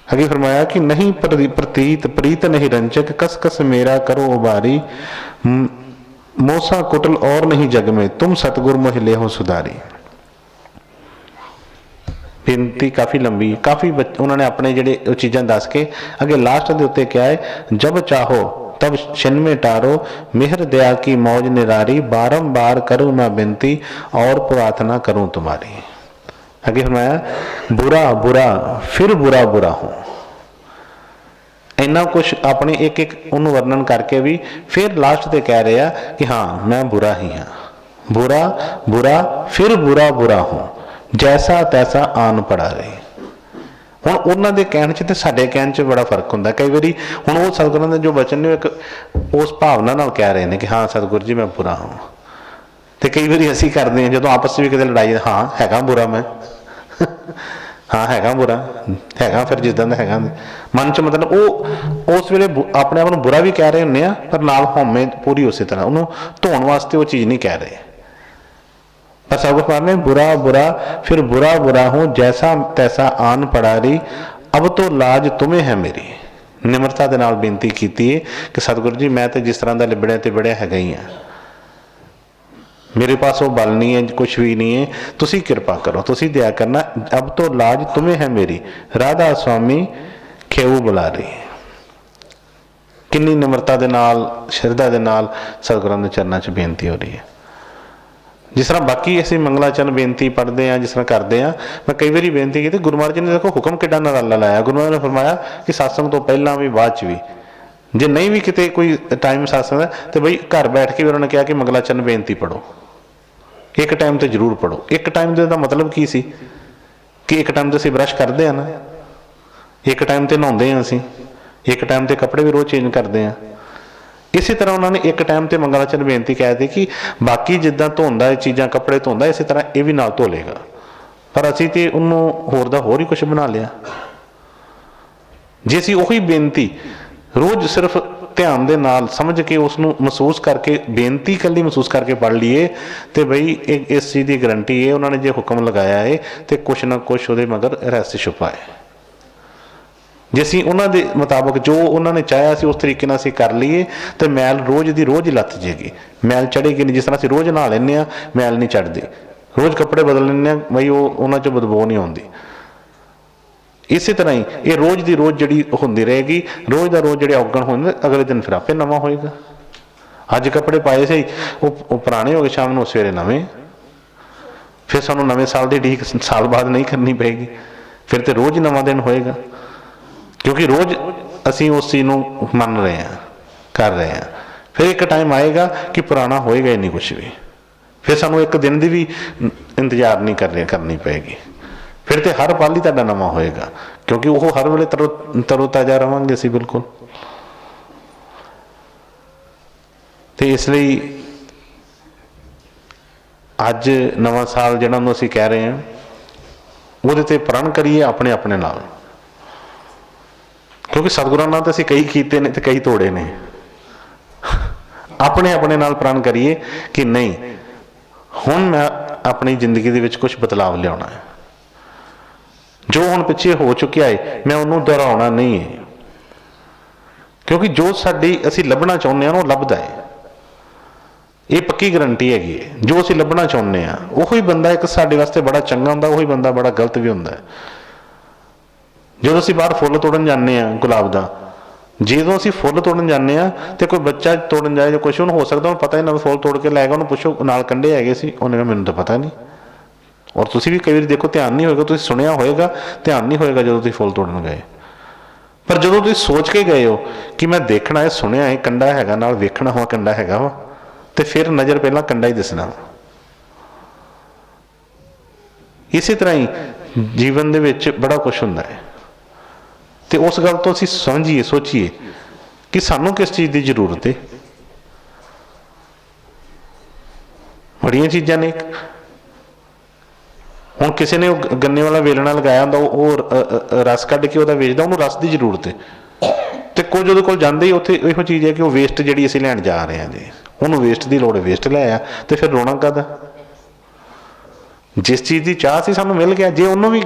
अगे फरमाया कि नहीं प्रतीत प्रीत नहीं रंजक, कस कस मेरा करो उबारी, मोसा कुटल और नहीं जग में, तुम सतगुर मोह ले हो सुधारी। बेनती काफ़ी लंबी, काफ़ी उन्होंने अपने जेडे चीज़ां दस के अगे लास्ट के उत्ते क्या है, जब चाहो तब छिन में टारो, मेहर दया की मौज निरारी, बारंबार करूँ मैं बिनती और प्रार्थना करूँ तुम्हारी। अगे फरमाया बुरा बुरा फिर बुरा बुरा हूँ, इन्ना कुछ अपने एक एक उन्होंने वर्णन करके भी फिर लास्ट ते कह रहे हैं कि हाँ मैं बुरा ही हाँ, बुरा बुरा फिर बुरा बुरा हूँ, जैसा तैसा आन पड़ा रहे। हुण उन्हां दे कहण च ते साडे कहण च बड़ा फर्क हुंदा। कई बारी हुण वो सतगुरां दे जो वचन ने एक उस भावना नाल कह रहे हैं कि हाँ सतगुरु जी मैं बुरा हूँ, तो कई बारी असीं करदे हां जदों आपस में किते लड़ाई, हाँ हैगा बुरा मैं हाँ हैगा बुरा हैगा, फिर जिद्दां दा हैगा मन च मतलब वो उस वेले अपने आप नूं बुरा भी कह रहे हुंदे आ, पर नाल हौमे पूरी उस तरह उन्होंने धोण वास्ते वो चीज़ नहीं कह रहे। पर सतगुरु ने बुरा बुरा फिर बुरा बुरा हूँ, जैसा तैसा आन पड़ा रही, अब तो लाज तुम्हें है मेरी। ਨਿਮਰਤਾ ਦੇ ਨਾਲ ਬੇਨਤੀ ਕੀਤੀ ਹੈ ਕਿ ਸਤਿਗੁਰੂ ਜੀ ਮੈਂ ਤਾਂ ਜਿਸ ਤਰ੍ਹਾਂ ਦਾ ਲਿਬੜਿਆ ਤੇ ਬੜਿਆ ਹੈਗਾ ਹੀ ਹਾਂ, मेरे पास वो बल नहीं है, कुछ भी नहीं है, तुसी कृपा करो, तुसी दया करना, अब तो लाज तुम्हें है मेरी, राधा स्वामी खेऊ बुला रही है। किन्नी निमरता दे नाल श्रद्धा दे नाल सतगुरां दे चरनां च बेनती हो रही है। जिस तरह बाकी असीं मंगलाचरण बेनती पढ़ते हैं, जिस तरह करते हैं, मैं कई बार बेनती की, गुरु महाराज जी ने देखो हुक्म किड्डा नराला लाया। गुरु महाराज ने फरमाया कि सत्संग तो पहला भी बाद च भी, जे नहीं भी किते कोई टाइम सत्संग है तो बई घर बैठ के भी उन्होंने कहा कि मंगलाचरण बेनती पढ़ो, एक टाइम तो जरूर पढ़ो। एक टाइम का मतलब की सी कि एक टाइम तो असीं ब्रश करते हैं ना, एक टाइम तो नहाते हैं असीं, एक टाइम तो कपड़े भी रोज़ चेंज करते हैं। इसी तरह उन्होंने एक टाइम तो मंगलाचरण बेनती कह दी कि बाकी जिद्दां धोंदा है चीज़ां कपड़े धोंदा, इसी तरह ये भी नाल धो लेगा, पर असीं ते उन्होंने होर दा होर ही कुछ बना लिया। जे असीं उही बेनती रोज़ सिर्फ ध्यान दे नाल समझ के उसनूं महसूस करके बेनती कल्ली महसूस करके पढ़ लीए तो बई इस चीज़ की गारंटी है, उन्होंने जो हुक्म लगाया है तो कुछ ना कुछ वो मगर रहस्य छुपा है। जे असीं उन्हां दे मुताबक जो उन्होंने चाहया सी उस तरीके नाल असीं कर लीए तो मैल रोज़ की रोज़ ही लथ जाएगी, मैल चढ़ेगी नहीं। जिस तरह असीं रोज़ नहा लैंदे आ, मैल नहीं चढ़ती, रोज़ कपड़े बदल लैंदे आ, बई वो उन्हां चों बदबू नहीं आउंदी। इसी तरह ही ये रोज़ की रोज़ जी होंदी रहेगी, रोज़ का रोज़ जो औगण होंगे अगले दिन फिर आपे नवा होएगा। अज कपड़े पाए से वो पुराने हो गए, शाम को सवेरे नवे, फिर सानू नवे साल की उड़ीक साल बाद नहीं करनी पेगी, फिर तो रोज़ ही नवा दिन होएगा, क्योंकि रोज़ असी उस चीज़ को मन रहे हैं, कर रहे हैं। फिर एक टाइम आएगा कि पुराना होएगा ही नहीं कुछ भी, फिर सानू एक दिन की भी इंतजार नहीं करनी पेगी, फिर तो हर पल ही तुहाडा नवा होएगा, क्योंकि वो हर वेले तरो ताज़ा रहांगे असीं बिल्कुल। तो इसलिए अज नवा साल जिहड़ा असीं कह रहे हैं वो प्रण करिए अपने अपने नाल, क्योंकि सतगुरां नाल तो असीं कई कीते ने ते कई तोड़े ने। अपने अपने नाल प्रण करिए कि नहीं हुण मैं अपनी जिंदगी दे विच कुछ बदलाव लियाउणा है, जो हुण पिछे हो चुकिया है मैं उन्होंने दोहराउणा नहीं है, क्योंकि जो साडी असीं लभना चाहुंदे हां वो लभदा है, ये पक्की गारंटी हैगी है। जो असीं लभना चाहुंदे हां उही बंदा एक साडे वास्ते बड़ा चंगा हुंदा, उही बंदा बड़ा गलत भी हुंदा है। जो असीं बाहर फुੱਲ तोड़न जाने आ गुलाब दा, ਜਦੋਂ ਅਸੀਂ फुੱल तोड़न जाने तो कोई बच्चा तोड़न जाए जो कुछ उन्होंने हो सकता पता ही ना, फुੱਲ तोड़ के लैगा उन्होंने पुछो नाल कंडे हैगे सी, उन्हें कहा मैनूं तो पता नहीं। और तुसी भी कई बार देखो ध्यान नहीं होएगा, तुसी सुनिया होएगा, ध्यान नहीं होएगा जो तुसी फुੱਲ तोड़न गए, पर जो तुसी सोच के गए हो कि मैं देखना है, सुनिया है कंडा हैगा नाल वेखना हुआ कंडा हैगा वा, तो फिर नज़र पहला कंडा ही दिसना। इसी तरह ही जीवन दे विच बड़ा कुछ हुंदा है, तो उस गल तो असीं समझिए सोचिए कि सानू किस चीज़ की जरूरत है। बड़ियां चीज़ां ने, हुण किसी ने गन्ने वाला वेलना लगाया हुंदा, वो रस कढ़ के उहदा वेचदा, उहनूं रस की जरूरत है, तो कुछ उहदे कोल जांदे ही उत्थे इहो चीज़ है कि वो वेस्ट जिहड़ी असीं लैण जा रहे हैं जी, उहनूं वेस्ट की लोड़, वेस्ट लै आ, तो फिर रोना काहदा। जिस चीज़ की चाह सी सानूं मिल गया, जे उन्होंने भी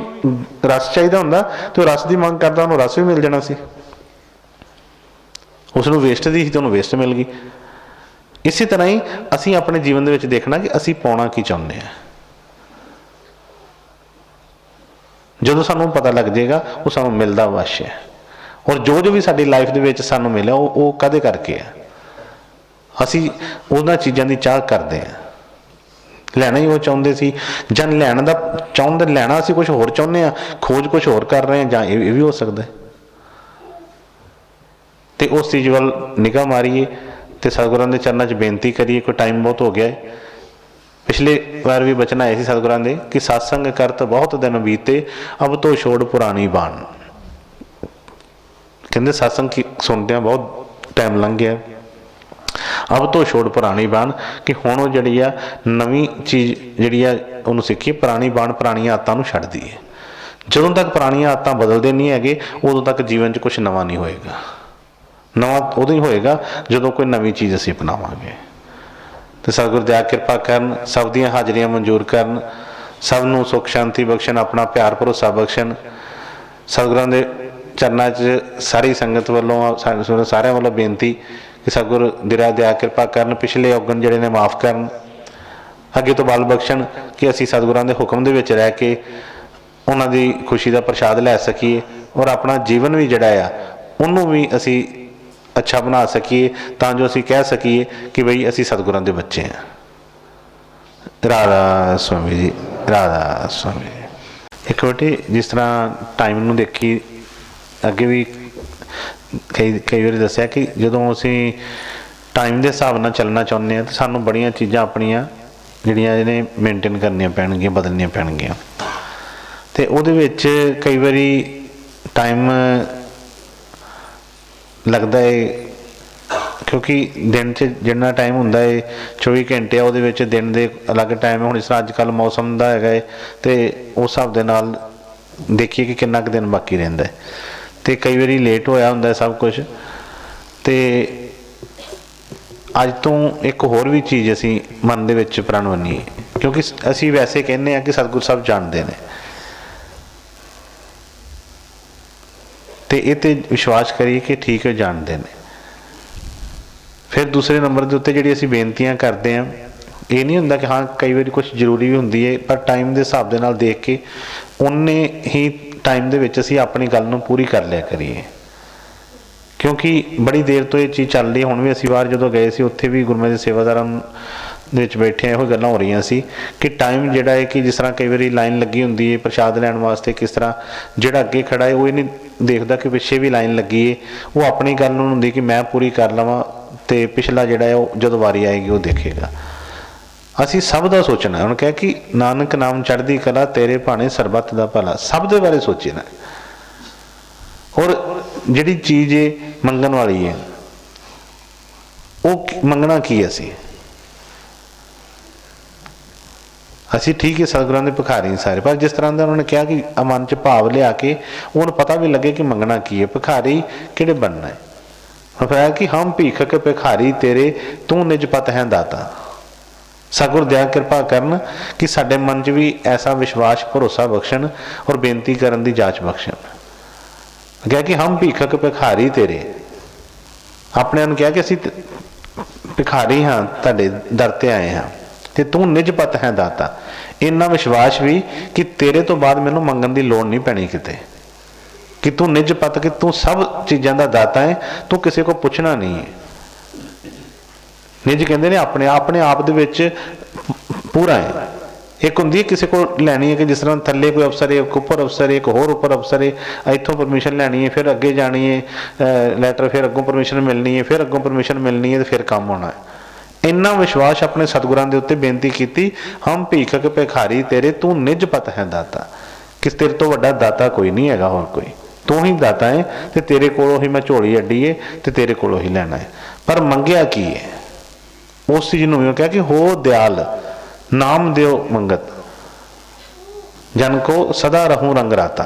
रस चाहिए हुंदा तो रस की मंग करदा, उन्होंने रस भी मिल जाना सी, उसनूं वेस्ट दी तो उन्होंने वेस्ट मिल गई। इसी तरह ही असीं अपने जीवन दे विच देखना कि असीं पाउणा की चाहुंदे हैं। जदों सानूं पता लग जाएगा वो सानूं मिलदा अवश्य है, और जो जो भी साडी लाइफ दे विच सानूं मिलिया वो कदे करके है, असीं उन्हां चीज़ां दी चाह करदे हैं। लैना ही वो चाहुंदे सी, जां लैण दा चाहुंदे, लैना असीं कुछ होर चाहुंदे आ, खोज कुछ होर कर रहे हैं, जां ये भी हो सकदा है। तो उस चीज़ वाल निगाह मारीए तो सतगुरां दे चरनां च बेनती करिए। कोई टाइम बहुत हो गया है, पिछले बार भी बचन आए थे सतगुरां दे कि सत्संग करत बहुत दिन बीते, अब तो छोड़ पुरानी बाण। कहते सत्संग सुनते बहुत टाइम लंघ गया, अब तो छोड़ पुरानी बाण, कि हुण वो जिहड़ी आ नवीं चीज़ जिहड़ी आ उहनूं सीखी, पुरानी बाण पुरानियां आदतां नूं छड्ड दईए। जदों तक पुरानियां आदतां बदलदे नहीं हैगे उदों तक जीवन च कुछ नवां नहीं होएगा। नवां उदों ही होएगा जदों कोई नवीं चीज़ असीं अपनावांगे। तो सतगुर दया किरपा करन, सब दियां हाजरियां मंजूर करन, सब नूं सुख शांति बख्शण, अपना प्यार भरोसा बख्शण। सतगुਰਾਂ ਦੇ ਚਰਨਾਂ 'ਚ ਸਾਰੀ ਸੰਗਤ ਵੱਲੋਂ ਸਾਰਿਆਂ ਵੱਲੋਂ ਬੇਨਤੀ कि सतगुर दिरा दया कृपा करन, पिछले औगण जिहड़े ने माफ़ करन, अगे तो बल बख्शण कि असीं सतगुਰਾਂ ਦੇ हुक्म ਦੇ ਵਿੱਚ ਰਹਿ ਕੇ ਉਹਨਾਂ ਦੀ खुशी ਦਾ प्रसाद लै ਸਕੀਏ और अपना जीवन भी जिहड़ा आ ਉਹਨੂੰ भी असीं अच्छा बना सकीए, ਤਾਂ जो असीं कह सकीए कि बई असीं सतगुਰਾਂ ਦੇ ਬੱਚੇ हैं। राधा स्वामी जी, राधा स्वामी जी। एक बेटे जिस तरह टाइम ਨੂੰ देखी अगे भी कई बार दसिया कि जो असी टाइम के हिसाब नाल चलना चाहुंदे हैं तो सानूं बड़ियां चीज़ां अपनियां जिहड़ियां ने मेनटेन करनियां पैणगियां, बदलनियां पैणगियां। तो उहदे विच कई बारी टाइम लगता है क्योंकि दिन च जिन्ना टाइम हुंदा है 24 घंटे उहदे विच दिन दे अलग टाइम है। हुण इस तरह अजकल मौसम दा हैगा है तो उस हिसाब दे नाल देखिए कि कितना कुछ दिन बाकी रहिंदा है। तो कई बारी लेट होया हुंदा है सब कुछ। तो अज तो एक होर भी चीज़ असी मन दे विच प्रण बनीए, क्योंकि असी वैसे कहने हैं कि सतगुर साहब जानते हैं, तो ये तो विश्वास करिए कि ठीक है जानते हैं। फिर दूसरे नंबर के उत्ते जिहड़ी असी बेनतियां करते हैं, ये नहीं हुंदा कि हाँ कई बार कुछ जरूरी भी हुंदी है, पर टाइम के हिसाब दे नाल देख के उन्ने ही टाइम दे विच असीं अपनी गल नूं पूरी कर लिया करिए। क्योंकि बड़ी देर तो ये चीज़ चल रही है। हुण भी असीं बाहर जदों गए सी उत्थे भी गुरमति दे सेवादारां दे विच बैठे इहो गल्लां हो रही सी कि टाइम जिहड़ा है कि जिस तरह कई बारी लाइन लगी हुंदी है प्रसाद लैण वास्ते, किस तरह जिहड़ा अगे खड़ा है वो नहीं देखदा कि पिछे भी लाइन लगी है, वो अपनी गल नूं हुंदी कि मैं पूरी कर लवां ते पिछला जिहड़ा है जदों वारी आएगी वो देखेगा। असी सब का सोचना। उन्होंने कहा कि नानक नाम चढ़दी कला तेरे भाने सरबत का भला, सब के बारे सोचना। और जिहड़ी चीज़ मंगन वाली है वो मंगना की असी ठीक है सतगुਰਾਂ ਦੇ भिखारी सारे, पर जिस तरह का उन्होंने कहा कि मन च भाव लिया के उन्होंने पता भी लगे कि मंगना की है, भिखारी किहड़े बनना है। फिर कि हम भीखक भिखारी तेरे तू निजपत है दाता। सतगुर दया कृपा करन कि साडे मन च भी ऐसा विश्वास भरोसा बख्शण और बेनती करन दी जाच बख्शण। कहा कि हम भीखक भिखारी तेरे, अपने कहा कि असी भिखारी हाँ तुहाडे दर ते आए हाँ, ते तू निजपत है दाता। इन्ना विश्वास भी कि तेरे तो बाद मैनूं मंगण दी लोड़ नहीं पैनी किते, कि तू निजपत कि तू सब चीज़ों का दाता है, तू किसी को पुछना नहीं है। निज कहते ने अपने आप दे विच पूरा है। एक होंदी है किसी को लैनी है कि जिस तरह थल्ले कोई अफसर है, एक उपर अफसर है, एक होर उपर अफसर है, इत्थों परमिशन लैनी है, फिर अगे जानी है लैटर, फिर अगों परमिशन मिलनी है, फिर अगों परमिशन मिलनी है, तो फिर काम होना है। इन्ना विश्वास अपने सतगुरां दे उत्ते बेनती की, हम भीखक भिखारी तेरे तू निजपत है दाता, कि तेरे तो वड्डा दाता कोई नहीं हैगा, होर कोई तू ही दाता है, तो तेरे कोलों ही मैं झोली अड्डी है, तो तेरे कोलों ही लैना है। पर मंगिया की है उस चीज़ में कहा कि हो दयाल नाम दियो मंगत जन को सदा रहूं रंग राता।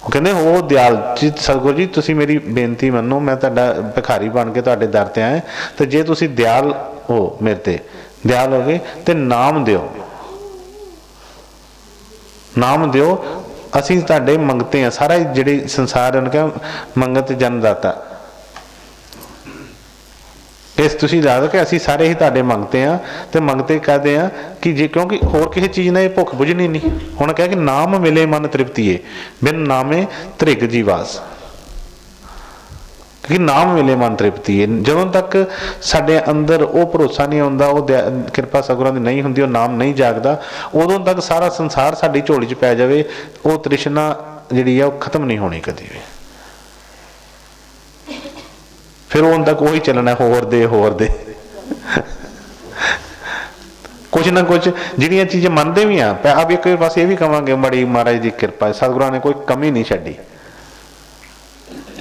वो कहते हो दयाल जी सतगुर जी तुसी मेरी बेनती मनो, मैं तुहाडा भिखारी बन के तुहाडे दर ते आया, तो जे तुसी दयाल हो मेरे ते दयाल हो गए तो नाम दियो, नाम दियो असीं तुहाडे मंगते हैं। सारा जिहड़ी संसार उन्होंने कहा मंगत जनदाता, इस तुसीं दस दो कि असीं सारे ही तुहाडे मंगते हैं, तो मंगते कहते हैं कि जे क्योंकि होर किसी चीज़ ने भुख बुझनी नहीं। उन्होंने कहा कि नाम मिले मन तृप्ति है, बिन नामे त्रिग जीवास, कि नाम मिले मन तृप्ति है। जदों तक साडे अंदर वो भरोसा नहीं आउंदा, वो कृपा सतगुरां दी नहीं हुंदी, वो नाम नहीं जागदा, उदों तक सारा संसार साडी झोली च पै जावे, वो तृष्णा जिहड़ी है वो खत्म नहीं होनी कदी भी। फिर उन तक वही चलना होर दे कुछ ना कुछ जिहड़ियां चीज़ें मनते भी हाँ। अब एक पास ये भी कहांगे बड़ी महाराज की कृपा, सतगुरां ने कोई कमी नहीं छड्डी,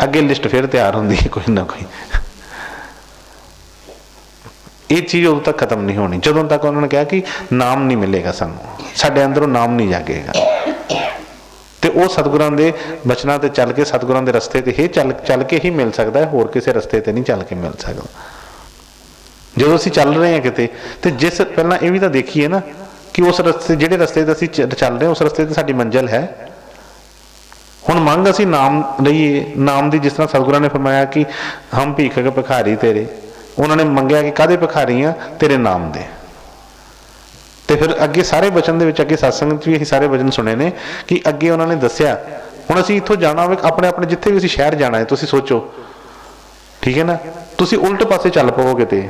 अगे लिस्ट फिर तैयार होंदी है कोई ना कोई। ये चीज़ उदों तक खत्म नहीं होनी जदों तक उन्होंने कहा कि नाम नहीं मिलेगा, सानूं साडे अंदरों नाम नहीं जागेगा। तो वह सतगुरां दे बचनां ते चल के सतगुरां दे रस्ते ते ही चल के ही मिल सकता है, होर किसी रस्ते ते नहीं चल के मिल सकता। जो असीं चल रहे हैं किते, तो जिस पहलां ये भी तो देखिए ना कि उस रस्ते जिहड़े रस्ते ते असीं चल रहे हैं उस रस्ते ते साडी मंजिल है, ਹੁਣ ਮੰਗ ਅਸੀਂ ਨਾਮ ਲਈਏ, ਨਾਮ ਦੀ, ਜਿਸ ਤਰ੍ਹਾਂ ਸਤਿਗੁਰਾਂ ਨੇ ਫਰਮਾਇਆ ਕਿ ਹਮ ਭੀਖਕ ਭਿਖਾਰੀ ਤੇਰੇ, ਉਹਨਾਂ ਨੇ ਮੰਗਿਆ ਕਿ ਕਾਹਦੇ ਭਿਖਾਰੀ ਆ? ਤੇਰੇ ਨਾਮ ਦੇ। ਤੇ ਫਿਰ ਅੱਗੇ ਸਾਰੇ ਬਚਨ ਦੇ ਵਿੱਚ, ਅੱਗੇ ਸਤਸੰਗ 'ਚ ਵੀ ਅਸੀਂ ਸਾਰੇ ਬਚਨ ਸੁਣੇ ਨੇ ਕਿ ਅੱਗੇ ਉਹਨਾਂ ਨੇ ਦੱਸਿਆ, ਹੁਣ ਅਸੀਂ ਇੱਥੋਂ ਜਾਣਾ ਹੋਵੇ, ਆਪਣੇ ਆਪਣੇ ਜਿੱਥੇ ਵੀ ਅਸੀਂ ਸ਼ਹਿਰ ਜਾਣਾ ਹੈ, ਤੁਸੀਂ ਸੋਚੋ, ਠੀਕ ਹੈ ਨਾ, ਤੁਸੀਂ ਉਲਟ ਪਾਸੇ ਚੱਲ ਪਵੋਗੇ। ਤੇ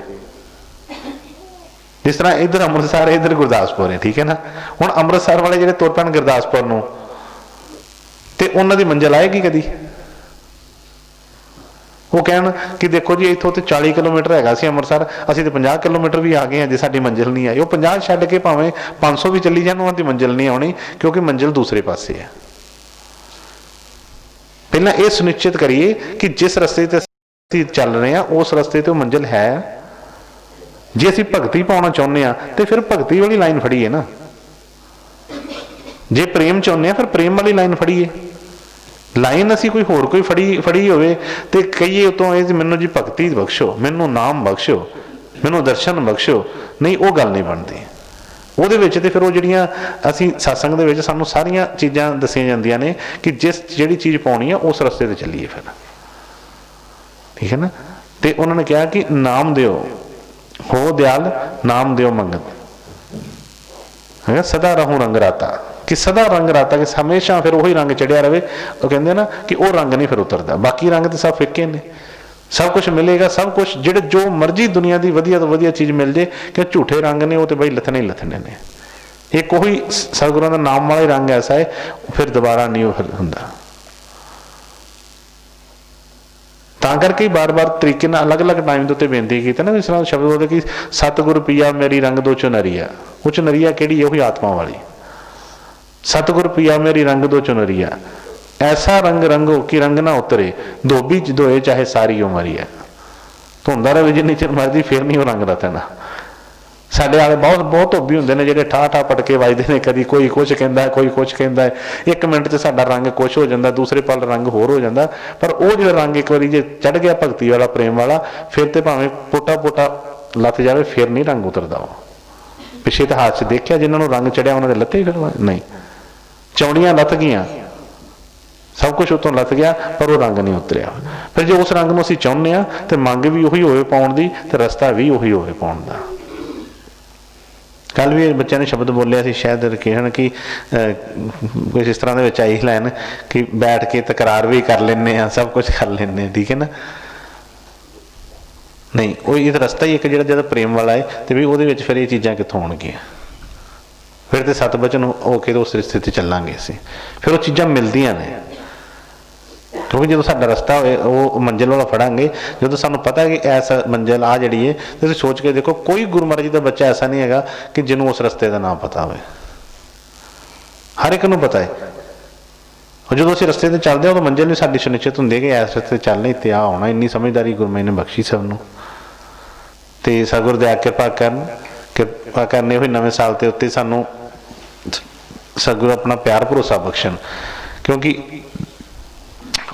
ਜਿਸ ਤਰ੍ਹਾਂ ਇੱਧਰ ਅੰਮ੍ਰਿਤਸਰ, ਇੱਧਰ ਗੁਰਦਾਸਪੁਰ ਹੈ, ਠੀਕ ਹੈ ਨਾ। ਹੁਣ ਅੰਮ੍ਰਿਤਸਰ ਵਾਲੇ ਜਿਹੜੇ ਤੁਰ ਪੈਣ ਗੁਰਦਾਸਪੁਰ ਨੂੰ, ਤੇ ਉਹਨਾਂ ਦੀ ਮੰਜ਼ਿਲ ਆਏਗੀ ਕਦੀ? ਉਹ ਕਹਿਣ ਕਿ ਦੇਖੋ ਜੀ ਇੱਥੋਂ ਤੇ 40 ਕਿਲੋਮੀਟਰ ਹੈਗਾ ਸੀ ਅੰਮ੍ਰਿਤਸਰ, ਅਸੀਂ ਤੇ 50 ਕਿਲੋਮੀਟਰ ਵੀ ਆ ਗਏ ਹਾਂ, ਜੇ ਸਾਡੀ ਮੰਜ਼ਿਲ ਨਹੀਂ ਆਈ। ਉਹ 50 ਛੱਡ ਕੇ ਭਾਵੇਂ 500 ਵੀ ਚੱਲੀ ਜਾਣ, ਉਹਨਾਂ ਦੀ ਮੰਜ਼ਿਲ ਨਹੀਂ ਆਉਣੀ, ਕਿਉਂਕਿ ਮੰਜ਼ਿਲ ਦੂਸਰੇ ਪਾਸੇ ਹੈ। ਪਹਿਲਾਂ ਇਹ ਸੁਨਿਸ਼ਚਿਤ ਕਰੀਏ ਕਿ ਜਿਸ ਰਸਤੇ ਤੇ ਅਸੀਂ ਚੱਲ ਰਹੇ ਹਾਂ, ਉਸ ਰਸਤੇ ਤੇ ਉਹ ਮੰਜ਼ਿਲ ਹੈ। ਜੇ ਅਸੀਂ ਭਗਤੀ ਪਾਉਣਾ ਚਾਹੁੰਦੇ ਹਾਂ ਤੇ ਫਿਰ ਭਗਤੀ ਵਾਲੀ ਲਾਈਨ ਫੜੀਏ ਨਾ। ਜੇ ਪ੍ਰੇਮ ਚਾਹੁੰਦੇ ਹਾਂ ਫਿਰ ਪ੍ਰੇਮ ਵਾਲੀ ਲਾਈਨ ਫੜੀਏ। ਲਾਈਨ ਅਸੀਂ ਕੋਈ ਹੋਰ ਕੋਈ ਫੜੀ ਹੋਵੇ ਤੇ ਕਹੀਏ ਉਤੋਂ ਇਹ ਮੈਨੂੰ ਜੀ ਭਗਤੀ ਬਖਸ਼ੋ, ਮੈਨੂੰ ਨਾਮ ਬਖਸ਼ੋ, ਮੈਨੂੰ ਦਰਸ਼ਨ ਬਖਸ਼ੋ, ਨਹੀਂ, ਉਹ ਗੱਲ ਨਹੀਂ ਬਣਦੀ। ਉਹਦੇ ਵਿੱਚ ਤੇ ਫਿਰ ਉਹ ਜਿਹੜੀਆਂ ਅਸੀਂ ਸਤਸੰਗ ਦੇ ਵਿੱਚ ਸਾਨੂੰ ਸਾਰੀਆਂ ਚੀਜ਼ਾਂ ਦੱਸੀਆਂ ਜਾਂਦੀਆਂ ਨੇ ਕਿ ਜਿਹੜੀ ਚੀਜ਼ ਪਾਉਣੀ ਆ ਉਸ ਰਸਤੇ ਤੇ ਚੱਲੀਏ ਫਿਰ, ਠੀਕ ਹੈ ਨਾ। ਤੇ ਉਹਨਾਂ ਨੇ ਕਿਹਾ ਕਿ ਨਾਮ ਦਿਓ, ਹੋ ਦਿਆਲ, ਨਾਮ ਦਿਓ ਮੰਗਤ, ਹੈ ਸਦਾ ਰਹੂੰ ਰੰਗ ਰਾਤਾ, ਕਿ ਸਦਾ ਰੰਗ ਰਾਤਾ, ਕਿ ਹਮੇਸ਼ਾ ਫਿਰ ਉਹੀ ਰੰਗ ਚੜਿਆ ਰਹੇ। ਉਹ ਕਹਿੰਦੇ ਨਾ ਕਿ ਉਹ ਰੰਗ ਨਹੀਂ ਫਿਰ ਉਤਰਦਾ। ਬਾਕੀ ਰੰਗ ਤੇ ਸਭ ਫਿੱਕੇ ਨੇ, ਸਭ ਕੁਛ ਮਿਲੇਗਾ, ਸਭ ਕੁਛ ਜਿਹੜੇ ਜੋ ਮਰਜ਼ੀ ਦੁਨੀਆ ਦੀ ਵਧੀਆ ਤੋਂ ਵਧੀਆ ਚੀਜ਼ ਮਿਲ ਜੇ, ਕਿ ਝੂਠੇ ਰੰਗ ਨੇ ਉਹ ਤੇ ਬਈ ਲੱਥਣੇ ਹੀ ਲੱਥਣੇ ਨੇ। ਇੱਕ ਉਹੀ ਸਤਿਗੁਰਾਂ ਦਾ ਨਾਮ ਵਾਲਾ ਹੀ ਰੰਗ ਐਸਾ ਹੈ, ਫਿਰ ਦੁਬਾਰਾ ਨਹੀਂ ਉਹ ਫਿਰ ਹੁੰਦਾ। ਤਾਂ ਕਰਕੇ ਬਾਰ-ਬਾਰ ਤਰੀਕੇ ਨਾਲ ਅਲੱਗ-ਅਲੱਗ ਟਾਈਮ ਦੇ ਉੱਤੇ ਬੇਨਤੀ ਕੀਤੀ ਨਾ, ਜਿਸ ਤਰ੍ਹਾਂ ਸ਼ਬਦ ਬੋਲਦੇ ਕਿ ਸਤਿਗੁਰ ਪੀਆ ਮੇਰੀ ਰੰਗ ਦੋ ਚੁਨਰੀਆ। ਉਹ ਚੁਨਰੀਆ ਕਿਹੜੀ ਹੈ? ਉਹੀ ਆਤਮਾ ਵਾਲੀ। ਸਤਿਗੁਰ ਪੀਆ ਮੇਰੀ ਰੰਗ ਦੋ ਚੁਨਰੀਆ, ਐਸਾ ਰੰਗ ਰੰਗੋ ਕਿ ਰੰਗ ਨਾ ਉਤਰੇ, ਧੋਬੀ ਧੋਏ ਚਾਹੇ ਸਾਰੀ ਉਮਰੀਆ। ਧੋਂਦਾ ਰਹੇ ਜਿੰਨੀ ਚਿਰ ਮਰਜ਼ੀ, ਫਿਰ ਨਹੀਂ ਉਹ ਰੰਗ ਰਤਨਾ। ਸਾਡੇ ਵਾਲੇ ਬਹੁਤ ਧੋਬੀ ਹੁੰਦੇ ਨੇ ਜਿਹੜੇ ਠਾਹ ਪਟਕੇ ਵੱਜਦੇ ਨੇ, ਕਦੀ ਕੋਈ ਕੁਛ ਕਹਿੰਦਾ, ਕੋਈ ਕੁਛ ਕਹਿੰਦਾ। 1 ਮਿੰਟ 'ਚ ਸਾਡਾ ਰੰਗ ਕੁਛ ਹੋ ਜਾਂਦਾ, ਦੂਸਰੇ ਪਲ ਰੰਗ ਹੋਰ ਹੋ ਜਾਂਦਾ। ਪਰ ਉਹ ਜਿਹੜਾ ਰੰਗ ਇੱਕ ਵਾਰੀ ਜੇ ਚੜ੍ਹ ਗਿਆ ਭਗਤੀ ਵਾਲਾ, ਪ੍ਰੇਮ ਵਾਲਾ, ਫਿਰ ਤੇ ਭਾਵੇਂ ਪੋਟਾ ਲੱਥ ਜਾਵੇ, ਫਿਰ ਨਹੀਂ ਰੰਗ ਉਤਰਦਾ। ਉਹ ਪਿੱਛੇ ਇਤਿਹਾਸ 'ਚ ਦੇਖਿਆ, ਜਿਨ੍ਹਾਂ ਨੂੰ ਰੰਗ ਚੜਿਆ ਉਹਨਾਂ ਦੇ ਲੱਥੇ ਫਿਰ ਨਹੀਂ, ਚੌੜੀਆਂ ਲੱਥ ਗਈਆਂ, ਸਭ ਕੁਛ ਉੱਤੋਂ ਲੱਥ ਗਿਆ, ਪਰ ਉਹ ਰੰਗ ਨਹੀਂ ਉਤਰਿਆ। ਫਿਰ ਜੇ ਉਸ ਰੰਗ ਨੂੰ ਅਸੀਂ ਚਾਹੁੰਦੇ ਹਾਂ ਤੇ ਮੰਗ ਵੀ ਉਹੀ ਹੋਵੇ ਪਾਉਣ ਦੀ, ਤੇ ਰਸਤਾ ਵੀ ਉਹੀ ਹੋਵੇ ਪਾਉਣ ਦਾ। ਕੱਲ੍ਹ ਵੀ ਬੱਚਿਆਂ ਨੇ ਸ਼ਬਦ ਬੋਲਿਆ ਸੀ, ਸ਼ਾਇਦ ਕਹਿਣ ਕਿ ਕੁਛ ਇਸ ਤਰ੍ਹਾਂ ਦੇ ਵਿੱਚ ਆਈ ਲਾਈਨ ਕਿ ਬੈਠ ਕੇ ਤਕਰਾਰ ਵੀ ਕਰ ਲੈਂਦੇ ਹਾਂ, ਸਭ ਕੁਛ ਕਰ ਲੈਂਦੇ ਹਾਂ, ਠੀਕ ਹੈ ਨਾ। ਨਹੀਂ, ਉਹ ਇਹ ਰਸਤਾ ਹੀ ਇੱਕ ਜਿਹੜਾ ਜਦੋਂ ਪ੍ਰੇਮ ਵਾਲਾ ਹੈ, ਤੇ ਵੀ ਉਹਦੇ ਵਿੱਚ ਫਿਰ ਇਹ ਚੀਜ਼ਾਂ ਕਿੱਥੋਂ ਆਉਣਗੀਆਂ? ਫਿਰ ਤੇ ਸਤ ਬਚਨ ਹੋ ਕੇ ਉਸ ਰਿਸ਼ਤੇ 'ਤੇ ਚੱਲਾਂਗੇ ਅਸੀਂ, ਫਿਰ ਉਹ ਚੀਜ਼ਾਂ ਮਿਲਦੀਆਂ ਨੇ। ਕਿਉਂਕਿ ਜਦੋਂ ਸਾਡਾ ਰਸਤਾ ਹੋਏ, ਉਹ ਮੰਜ਼ਿਲ ਵਾਲਾ ਫੜਾਂਗੇ, ਜਦੋਂ ਸਾਨੂੰ ਪਤਾ ਕਿ ਐਸਾ ਮੰਜ਼ਿਲ ਆ ਜਿਹੜੀ ਹੈ, ਤੁਸੀਂ ਸੋਚ ਕੇ ਦੇਖੋ, ਕੋਈ ਗੁਰੂ ਮਹਾਰਾਜ ਜੀ ਦਾ ਬੱਚਾ ਐਸਾ ਨਹੀਂ ਹੈਗਾ ਕਿ ਜਿਹਨੂੰ ਉਸ ਰਸਤੇ ਦਾ ਨਾਮ ਪਤਾ ਹੋਵੇ। ਹਰ ਇੱਕ ਨੂੰ ਪਤਾ ਹੈ। ਜਦੋਂ ਅਸੀਂ ਰਸਤੇ 'ਤੇ ਚੱਲਦੇ ਹਾਂ, ਉਦੋਂ ਮੰਜ਼ਿਲ ਵੀ ਸਾਡੀ ਸੁਨਿਸ਼ਚਿਤ ਹੁੰਦੀ ਹੈ ਕਿ ਇਸ ਰਸਤੇ 'ਤੇ ਚੱਲਣਾ, ਇੱਥੇ ਆ ਆਉਣਾ। ਇੰਨੀ ਸਮਝਦਾਰੀ ਗੁਰੂ ਮਹਾਰਾਜ ਨੇ ਬਖਸ਼ੀ ਸਭ ਨੂੰ। ਅਤੇ ਸਤਿਗੁਰ ਦਇਆ ਕਿਰਪਾ ਕਰਨੀ ਹੋਈ ਨਵੇਂ ਸਾਲ ਦੇ ਉੱਤੇ ਸਾਨੂੰ ਸਤਿਗੁਰੂ ਆਪਣਾ ਪਿਆਰ ਭਰੋਸਾ ਬਖਸ਼ਣ, ਕਿਉਂਕਿ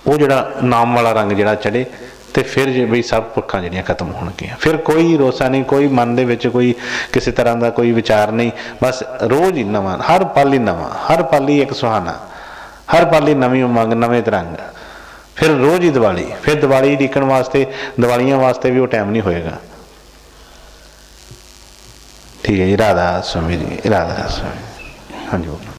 ਉਹ ਜਿਹੜਾ ਨਾਮ ਵਾਲਾ ਰੰਗ ਜਿਹੜਾ ਚੜ੍ਹੇ, ਤੇ ਫਿਰ ਜੇ ਬਈ ਸਭ ਭੁੱਖਾਂ ਜਿਹੜੀਆਂ ਖਤਮ ਹੋਣਗੀਆਂ। ਫਿਰ ਕੋਈ ਰੋਸਾ ਨਹੀਂ, ਕੋਈ ਮਨ ਦੇ ਵਿੱਚ ਕੋਈ ਕਿਸੇ ਤਰ੍ਹਾਂ ਦਾ ਕੋਈ ਵਿਚਾਰ ਨਹੀਂ। ਬਸ ਰੋਜ਼ ਹੀ ਨਵਾਂ, ਹਰ ਪਲ ਹੀ ਨਵਾਂ, ਹਰ ਪਲ ਹੀ ਇੱਕ ਸੁਹਾਣਾ, ਹਰ ਪਲ ਹੀ ਨਵੀਂ ਉਮੰਗ, ਨਵੇਂ ਤਰੰਗ। ਫਿਰ ਰੋਜ਼ ਹੀ ਦੀਵਾਲੀ, ਫਿਰ ਦੀਵਾਲੀ ਉਡੀਕਣ ਵਾਸਤੇ, ਦੀਵਾਲੀਆਂ ਵਾਸਤੇ ਵੀ ਉਹ ਟਾਈਮ ਨਹੀਂ ਹੋਏਗਾ। ਠੀਕ ਹੈ ਜੀ। ਰਾਧਾ ਸਵਾਮੀ ਜੀ, ਰਾਧਾ ਸਵਾਮੀ। ਹਾਂਜੀ।